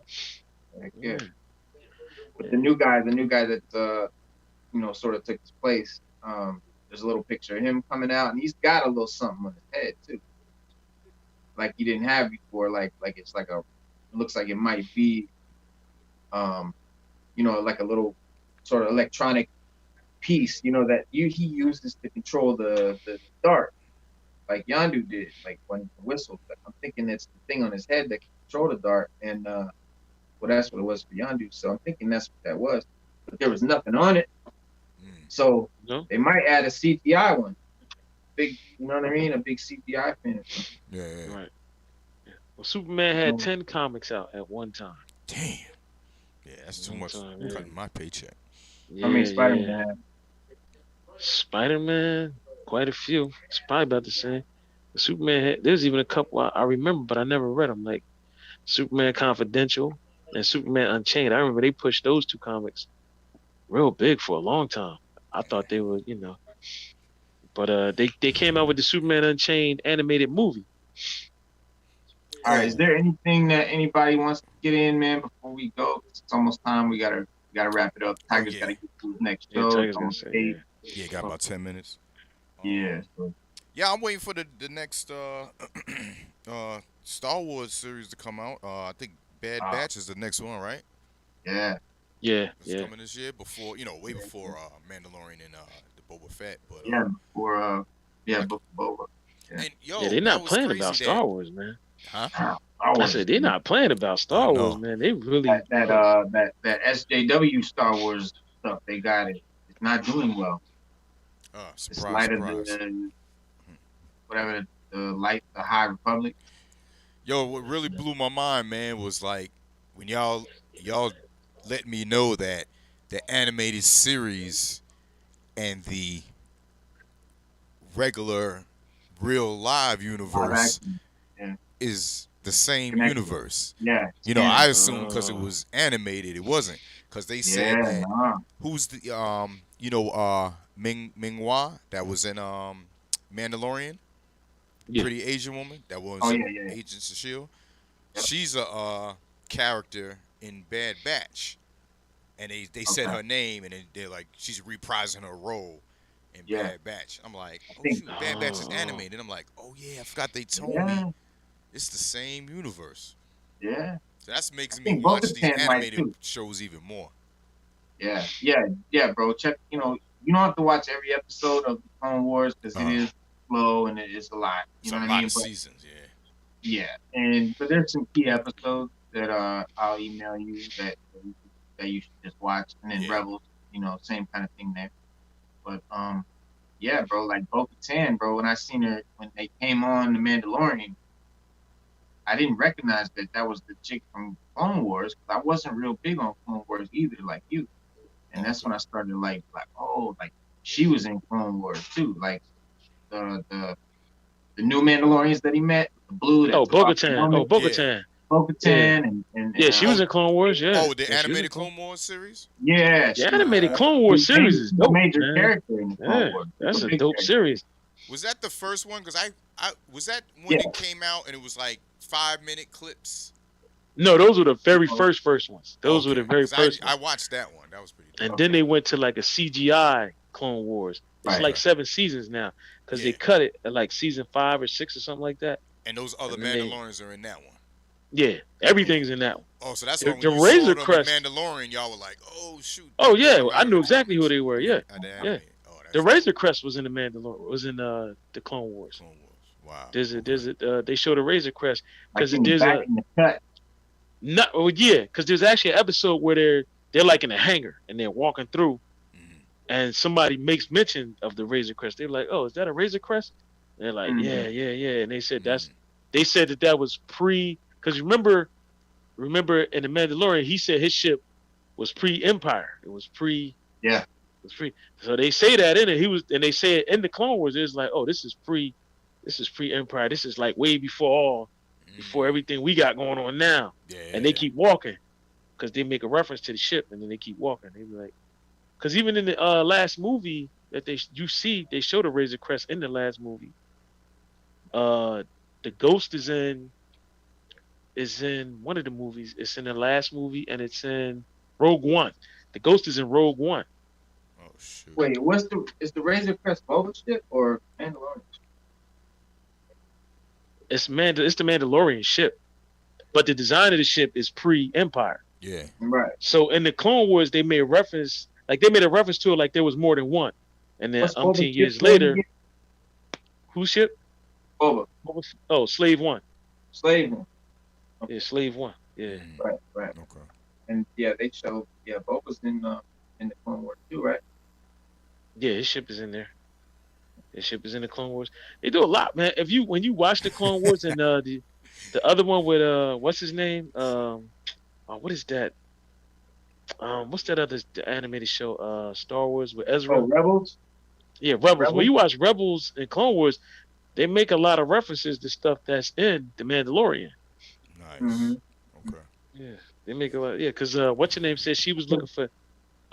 Yeah. But the new guy that sort of took his place. There's a little picture of him coming out, and he's got a little something on his head too, like he didn't have before. Like it's like it looks like it might be, like a little sort of electronic piece, that he uses to control the dart, like Yondu did, like when he whistled. I'm thinking it's the thing on his head that can control the dart, and that's what it was for Yondu. So I'm thinking that's what that was, but there was nothing on it. So they might add a CGI one, big, you know what I mean, a big CGI finish. Yeah. Right. Well, Superman had 10 comics out at one time. Damn. Yeah, that's too much cutting my paycheck. Yeah, I mean, Spider-Man. Spider-Man, quite a few. It's probably about the same. Superman had, there's even a couple I remember, but I never read them, like Superman Confidential and Superman Unchained. I remember they pushed those two comics real big for a long time. I thought they were, but they came out with the Superman Unchained animated movie. All right, is there anything that anybody wants to get in, man, before we go? It's almost time. We gotta wrap it up. Tiger's gotta get to his next show. Tiger's gonna say, yeah, got about 10 minutes. Yeah. Yeah, I'm waiting for the next Star Wars series to come out. I think Bad Batch is the next one, right? Yeah. It's coming this year before, way before Mandalorian and the Boba Fett. But before Book of Boba. Yeah. And, they're not playing about Star Wars, man. Huh? I said they're not playing about Star Wars, man. They really that SJW Star Wars stuff they got it's not doing well. Surprise, it's lighter than whatever the High Republic. Yo, what really blew my mind, man, was like when y'all let me know that the animated series and the regular real live universe is the same universe. Yeah. I assumed because it was animated, it wasn't. Because they said that who's the Ming-Hua that was in Mandalorian, pretty Asian woman that was Agents of S.H.I.E.L.D. Yep. She's a character in Bad Batch, and they said her name, and they're like she's reprising her role in Bad Batch. I'm like, Bad Batch is animated. I'm like, oh yeah, I forgot they told me It's the same universe. Yeah. So that's makes I me think watch these Bo-Katan might animated too. shows even more. Yeah, bro. Check, you don't have to watch every episode of the Clone Wars because it is slow and it is a lot. You It's know a what I lot mean? of But seasons, yeah. but there's some key episodes that I'll email you that you should just watch, and then Yeah. Rebels, same kind of thing there. But yeah, bro, like Bo-Katan, bro. When I seen her when they came on The Mandalorian, I didn't recognize that was the chick from Clone Wars because I wasn't real big on Clone Wars either, like you. And that's when I started like she was in Clone Wars too, like the new Mandalorians that he met, the blue that took off the Bo-Katan. helmet. Bo-Katan. Bo-Katan and Yeah, she was in Clone Wars. Yeah. Oh, the Yeah, she was in animated Clone Wars series? Yeah, The animated Clone Wars series is dope, a major man. character in the Clone Wars. That's a big dope character. series. Was that the first one? Because I was that when Yeah. it came out and it was like 5-minute clips. No, those were the very first ones. Those were the very 'Cause first I ones. watched that one. That was pretty dope. And then they went to like a CGI Clone Wars. It's Right. like 7 seasons now because they cut it at like season 5 or 6 or something like that. And those other and then Mandalorians are in that one. Yeah, everything's in that one. Oh, so that's The- why when the you Razor saw them Crest- in Mandalorian, y'all were like, "Oh shoot!" Oh yeah, they're I knew animated exactly who comics. they were. Yeah, They're yeah. animated. Oh, that's The Razor Crest was in the Mandalorian. Was in the Clone Wars. Clone Wars. Wow. They showed the Razor Crest because Like in the there's back in the cut. because there's actually an episode where they're like in a hangar and they're walking through, and somebody makes mention of the Razor Crest. They're like, "Oh, is that a Razor Crest?" And they're like, "Yeah," and they said they said that was because remember in the Mandalorian he said his ship was pre-Empire. It was pre. Yeah. It was pre. So they say that in it. And they say it in the Clone Wars. It's like, oh, this is pre-Empire. This is like way before everything we got going on now. Yeah. And they keep walking because they make a reference to the ship, and then they keep walking. They be like, because even in the last movie that they show the Razor Crest in the last movie. The Ghost is in one of the movies. It's in the last movie, and it's in Rogue One. The Ghost is in Rogue One. Oh shoot. Wait, is the Razor Crest Boba ship or Mandalorian? It's the Mandalorian ship, but the design of the ship is pre-Empire. Yeah. Right. So in the Clone Wars, they made a reference to it like there was more than one, and then What's Boba's 10 years ship later, again? whose ship? Boba. Oh, Slave One. Slave one. Yeah, Slave One. Yeah. Right. Okay. And yeah, they showed Boba's in the Clone Wars too, right? Yeah, his ship is in there. His ship is in the Clone Wars. They do a lot, man. When you watch the Clone Wars and the other one with what's his name? What is that? What's that other animated show? Star Wars with Ezra. Oh, Rebels. Yeah, Rebels. When you watch Rebels and Clone Wars, they make a lot of references to stuff that's in the Mandalorian. Nice. Mm-hmm. Okay. Yeah, they make a lot. Yeah, because what's your name said she was looking for.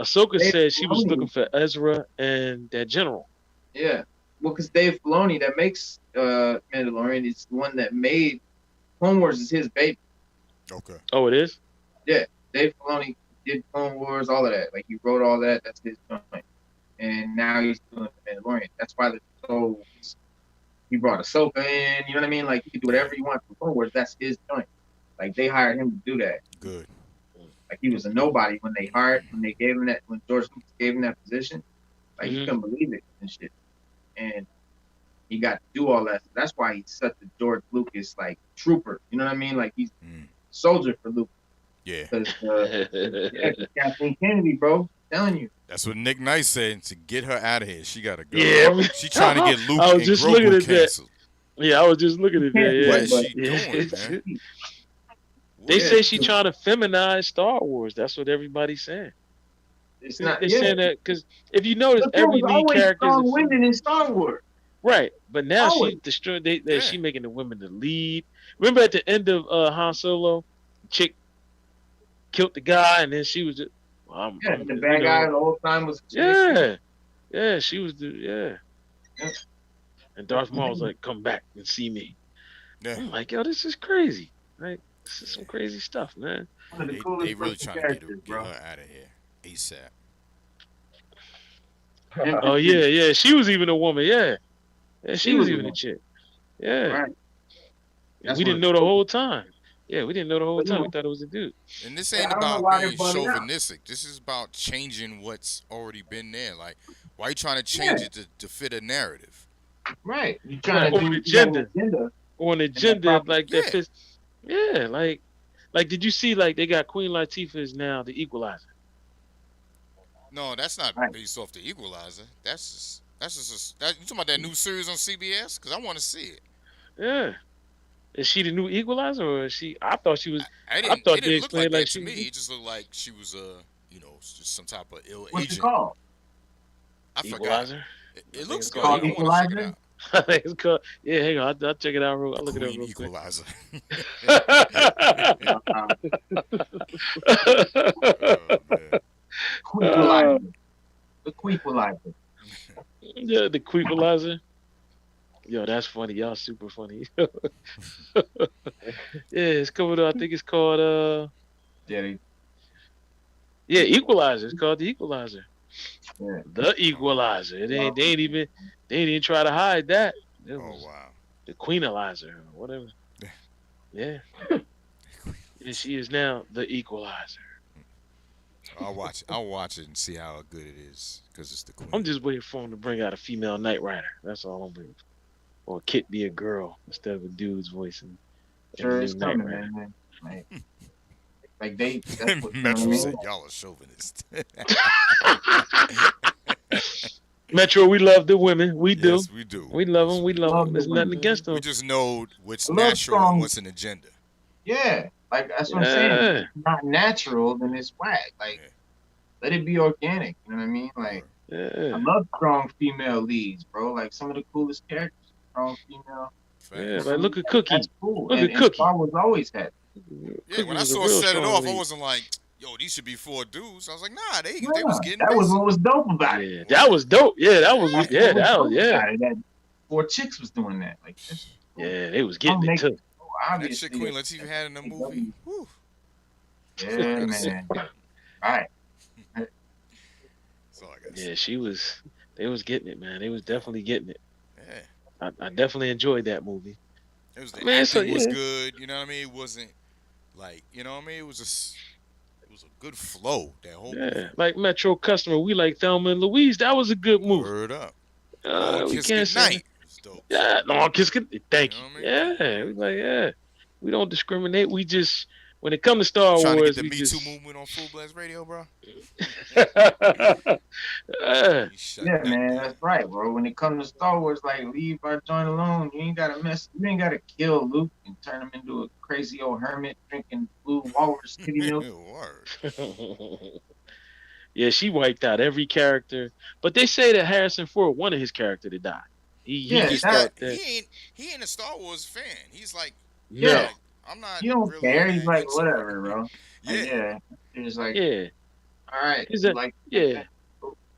Ahsoka said she was looking for Ezra and that general. Yeah. Well, because Dave Filoni that makes Mandalorian is the one that made Clone Wars is his baby. Okay. Oh, it is? Yeah. Dave Filoni did Clone Wars, all of that. Like he wrote all that. That's his joint. And now he's doing the Mandalorian. That's why he brought Ahsoka in. You know what I mean? Like he could do whatever he wants for Clone Wars. That's his joint. Like they hired him to do that. Good. Like he was a nobody when they gave him that, when George Lucas gave him that position. Like he couldn't believe it and shit. And he got to do all that. That's why he's such a George Lucas like trooper. You know what I mean? Like he's soldier for Lucas. Yeah. Because Kathleen Kennedy, bro, I'm telling you. That's what Nick Knight said. To get her out of here, she gotta go. Yeah. She trying to get Luke I was and just looking Grogu at that. canceled. Yeah, I was just looking at that. Yeah. What is she doing, man? They say she trying to feminize Star Wars. That's what everybody's saying. It's not. They're saying that because if you notice, But there every was lead always character is strong women in Star Wars. right. But now Always. she destroyed. She making the women the lead. Remember at the end of Han Solo, chick killed the guy, and then she was just the bad guy the whole time was. Yeah, she was Yeah. And Darth Maul was like, "Come back and see me." Yeah. I'm like, yo, this is crazy. Right? This is some crazy stuff, man. They really trying to get her out of here ASAP. Oh yeah. She was even a woman. Yeah, she was even a chick. Yeah. Right. That's we what didn't know the whole time. Yeah, we didn't know the whole But, you time. know- We thought it was a dude. And this Yeah, ain't I don't know about why they being brought it out. chauvinistic. This is about changing what's already been there. Like, why are you trying to change Yeah. it to fit a narrative? Right. You trying Right, to on do an you got an agenda. agenda. Or an agenda proper- like that Yeah. fits. Yeah, like did you see like they got Queen Latifah is now the Equalizer? No, that's not Right. based off the Equalizer. That's just you talking about that new series on CBS? Because I want to see it. Yeah. Is she the new Equalizer or is she? I thought she was. I didn't. thought It they didn't look like explained that like to she me. was- It just looked like she was just some type of ill What's it agent. called? I forgot. Equalizer. It looks it's good. called I want to check Equalizer? it out. I think it's called. Yeah, hang on. I'll check it out. I'll look it up Queen real quick. Equalizer. Oh, man. Equalizer. The Equalizer. Yeah, the Equalizer. Yo, that's funny. Y'all super funny. Yeah, it's coming up. I think it's called Yeah, Equalizer. It's called the Equalizer. yeah. The Equalizer. They ain't even try to hide that. It Oh was wow. the Queenalizer or whatever. Yeah. And she is now the Equalizer. I'll watch it and see how good it is because it's the Queen. I'm just waiting for him to bring out a female Knight Rider. That's all I'm waiting for. Or Kit be a girl instead of a dude's voice. And Sure, the it's new Knight coming, Rider. man. Like they. That's what, Metro you said know y'all are chauvinist. Metro, we love the women. We do. Yes, we do. We love them. We love Love them. the There's nothing women. against them. We just know what's I love natural strong- and what's an agenda. Yeah, like that's what I'm saying. If Yeah. it's not natural, then it's whack. Like, Yeah. let it be organic. You know what I mean? Like, I Yeah. love strong female leads, bro. Like some of the coolest characters, strong female. Yeah. Like look at Cookie. That's cool. Look and, at Cookie. Star Wars always had. Yeah, when I was a saw real Set It strong Off, I lead. wasn't like, yo, these should be 4 dudes. I was like, nah, they Yeah, was getting that was busy. what was dope about it. Yeah, that was dope. Yeah, that was That's yeah, what was that dope was yeah. about it, that 4 chicks was doing that. Like, that's cool. Yeah, they was getting it make- too. And that Obviously, shit Queen Latifah had in the movie. Whew. yeah, man. All right. That's all I got to say. Yeah, they was getting it, man. They was definitely getting it. Yeah. I definitely enjoyed that movie. It was the Man, so, acting was yeah. good, you know what I mean? It wasn't like, you know what I mean? It was a good flow, that whole movie. Yeah, like Metro Customer, we like Thelma and Louise. That was a good movie. Word up. We Kiss can't say. Goodnight was dope. Yeah, no, Kiss Good. Thank you. You know what I Yeah, we like yeah. We don't discriminate. We just when it comes to Star Trying to Wars, get the we Me just. Too movement on Fullblast Radio, bro. Yeah. You shut Yeah, that man, down. that's right, bro. When it comes to Star Wars, like leave our joint alone. You ain't gotta kill Luke and turn him into a crazy old hermit drinking blue walrus kitty milk. Word. Yeah, she wiped out every character. But they say that Harrison Ford wanted his character to die. Yeah, just that- thought that. He ain't a Star Wars fan. He's like, Yeah. like, I'm not. You don't really care. on He's that like, good stuff. whatever, bro. Like, Yeah. yeah. He's like, Yeah. all right. Is that- like, Yeah.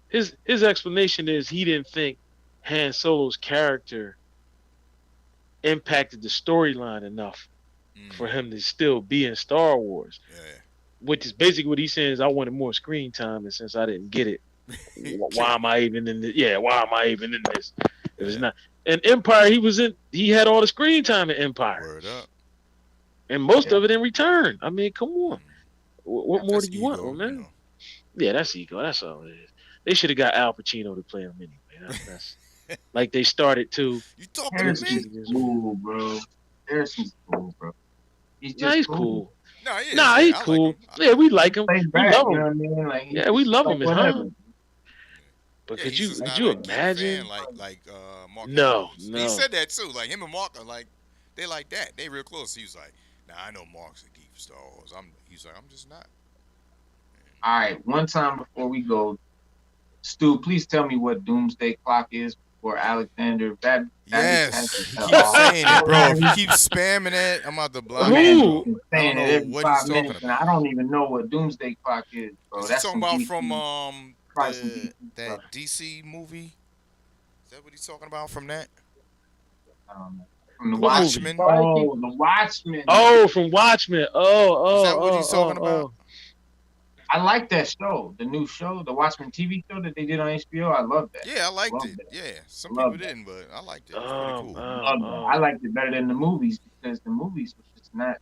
His explanation is he didn't think Han Solo's character impacted the storyline enough Mm, for him to still be in Star Wars. yeah. Which is basically what he's saying is I wanted more screen time, and since I didn't get it, why am I even in this? Yeah, why am I even in this? It was not. And Empire, he had all the screen time in Empire, Word up. and most Yeah. of it in Return. I mean, come on, what more That's do you want, ego, man? you know. Yeah, that's ego. That's all it is. They should have got Al Pacino to play him anyway. That's like they started to. You talking to Harrison's me? cool, bro. Harrison's cool, bro. He's just Nah, he's cool. No, he is. Nah, Yeah, he's I like cool. him. Yeah, we like him. Play We back, love you him. know what I mean? Like, he's Yeah, we just love like him as whatever. Han. But Yeah, could he's you just not you a geek imagine? fan like Mark? No, Andrews. no. He said that too. Like him and Mark are like they like that. They real close. He was like, nah, I know Mark's a geek for Star Wars. He's like, I'm just not. All right, one time before we go, Stu, please tell me what Doomsday Clock is for Alexander. That Yes, is- he keeps saying it, bro. If he keeps spamming it, I'm out the block. Who? Man, Bro. he's I saying don't it know every what 5 he's talking minutes, and about. I don't even know what Doomsday Clock is, bro. Is he That's talking some about DC from Christ and that, DC that stuff. DC movie? Is that what he's talking about from that? From the What Watchmen. movie? Oh, the Watchmen. Oh, from Watchmen. Oh, Is that what he's talking about? I like that show, the new show, the Watchmen TV show that they did on HBO. I love that. Yeah, I liked Love it. that. Yeah, some Love people that. didn't, but I liked it. It was pretty cool. Love that. I liked it better than the movies because the movies was just not.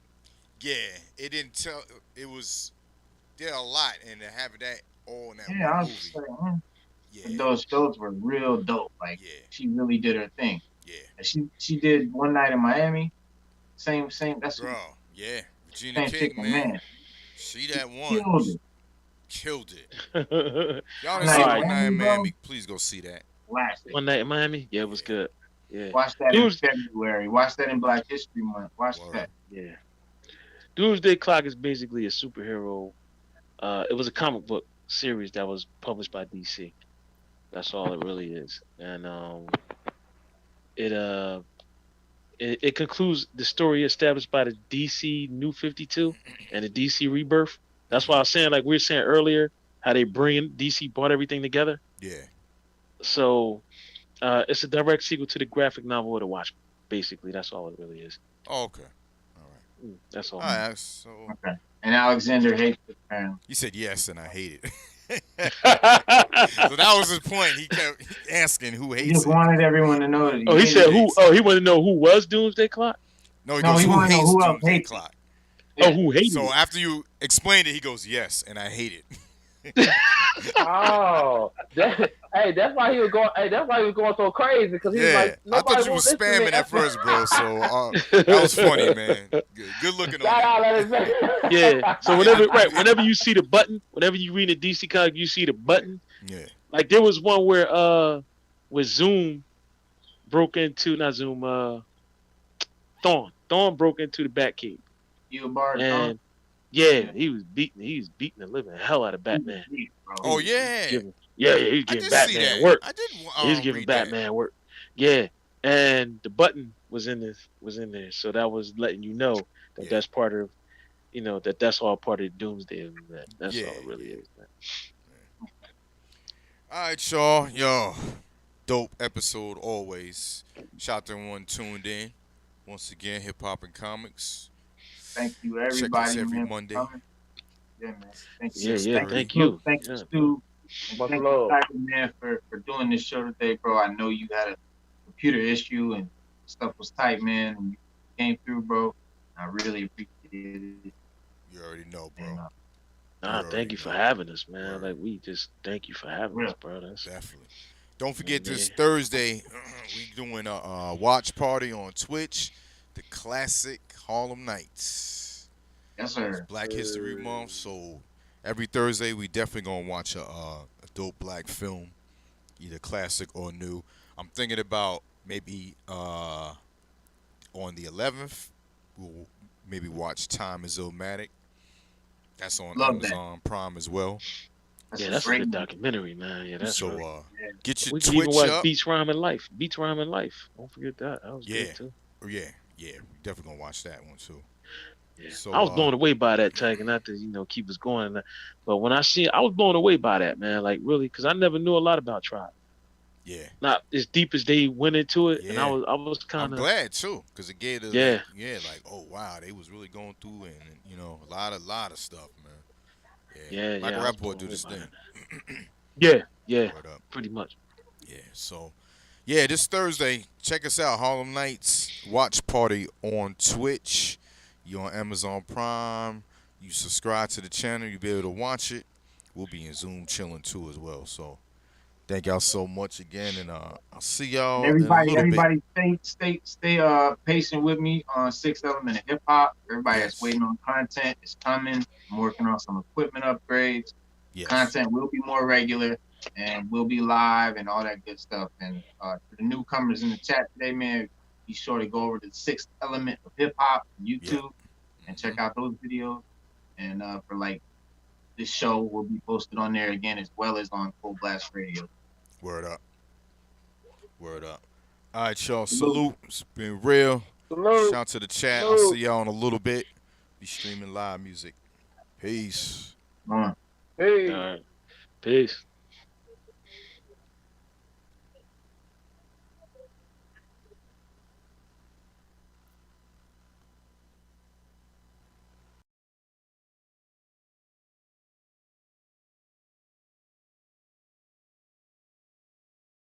Yeah, it didn't tell. It was did a lot, and to have that all in that Yeah, I one was movie. just like, Yeah, those shows were real dope. Like yeah, she really did her thing. yeah. And she did One Night in Miami. Same. That's Bro, yeah. Regina same King, chicken, man. She that one. killed it. Killed it. it. Y'all One didn't Night see in One Night in Miami, Miami? Please go see that. Classic. One Night in Miami? Yeah, it was good. Yeah. Watch that in February. Watch that in Black History Month. Watch Word. that. Yeah. Doomsday Clock is basically a superhero. It was a comic book series that was published by DC. That's all it really is. And it concludes the story established by the DC New 52 and the DC Rebirth. That's why I was saying, like we were saying earlier, how they DC brought everything together. Yeah. So it's a direct sequel to the graphic novel of The Watchmen. Basically, that's all it really is. Oh, okay. All right. That's all. All right. So Okay. And Alexander hates it, apparently. you said yes, and I hate it. So that was his point. He kept asking who He hates just it. wanted everyone to know that Oh, he hated said it. who? Oh, he wanted to know who was Doomsday Clock. No, he No, goes, he who wanna know hates who else Doomsday hates it. Clock? Oh, who hated So it? after you explained it, he goes, yes, and I hate it. Oh, that's why he was going. Hey, that's why he was going so crazy because he was Yeah, like, I thought you was spamming at first, bro. So that was funny, man. Good looking Shout on out, let it Yeah. So whenever you see the button, whenever you read a DC comic, you see the button. you. Yeah. Like there was one where Zoom broke into not Zoom Thorn broke into the Batcave. You a bar, And yeah, he was beating the living hell out of Batman. Oh yeah. He was I giving did see Batman that. work. I did. He was giving read that. Batman work. Yeah. And the button was in there. So that was letting you know that Yeah. that's part of that's all part of Doomsday. That's Yeah, all it really is, man. All right, y'all. Yo, dope episode always. Shout out to everyone tuned in. Once again, Hip Hop and Comics. Thank you, Check us everybody. every man, for Monday. coming. Yeah, man. Thank you. Yeah, thank you. Thank you, Yeah. Stu. And Much thank love. you, Tiger, man, for doing this show today, bro. I know you had a computer issue and stuff was tight, man. And you came through, bro. I really appreciate it. You already know, bro. And, Thank you for having us, man. Like we just thank you for having Yeah. us, bro. That's Definitely. Don't forget this Yeah. Thursday, we doing a watch party on Twitch. The classic Harlem Nights. yes, It's sir. Black History Month, so every Thursday we definitely gonna watch a dope black film, either classic or new. I'm thinking about maybe on the 11th we'll maybe watch Time Is Illmatic. That's on Love that. Amazon Prime as well. that's a great good movie. documentary, man. Yeah, that's So really, get your we can even Twitch watch up. Beats Rhyme and Life. Beats Rhyme and Life. Don't forget that. That was Yeah. good too. Yeah, we definitely gonna watch that one too. Yeah. So, I was blown away by that tag, and not to keep us going, but when I was blown away by that, man. Like really, because I never knew a lot about Tribe. Yeah, Not as deep as they went into it, and Yeah. I was I'm kind of glad too, cause it gave us Yeah. like oh wow, they was really going through and a lot of stuff, man. Yeah, Michael I was Rappaport blown do this away by thing. yeah, Word up. pretty much. Yeah, so yeah, this Thursday, check us out, Harlem Nights Watch Party on Twitch. You on Amazon Prime. You subscribe to the channel, you'll be able to watch it. We'll be in Zoom chilling too as well. So thank y'all so much again, and I'll see y'all in a little bit. Everybody stay patient with me on 6 Element of Hip Hop. Everybody that's Yes. waiting on content is coming. I'm working on some equipment upgrades. Yes. Content will be more regular and we'll be live and all that good stuff. And for the newcomers in the chat today, man, be sure to go over to the 6th Element of Hip Hop on YouTube and check out those videos. And for like this show will be posted on there again as well as on Fullblast Radio. Word up. Word up. All right, y'all. Salute. It's been real. Salute. Shout out to the chat. I'll Salute. see y'all in a little bit. Be streaming live music. Peace. Come on. Hey. All right, peace.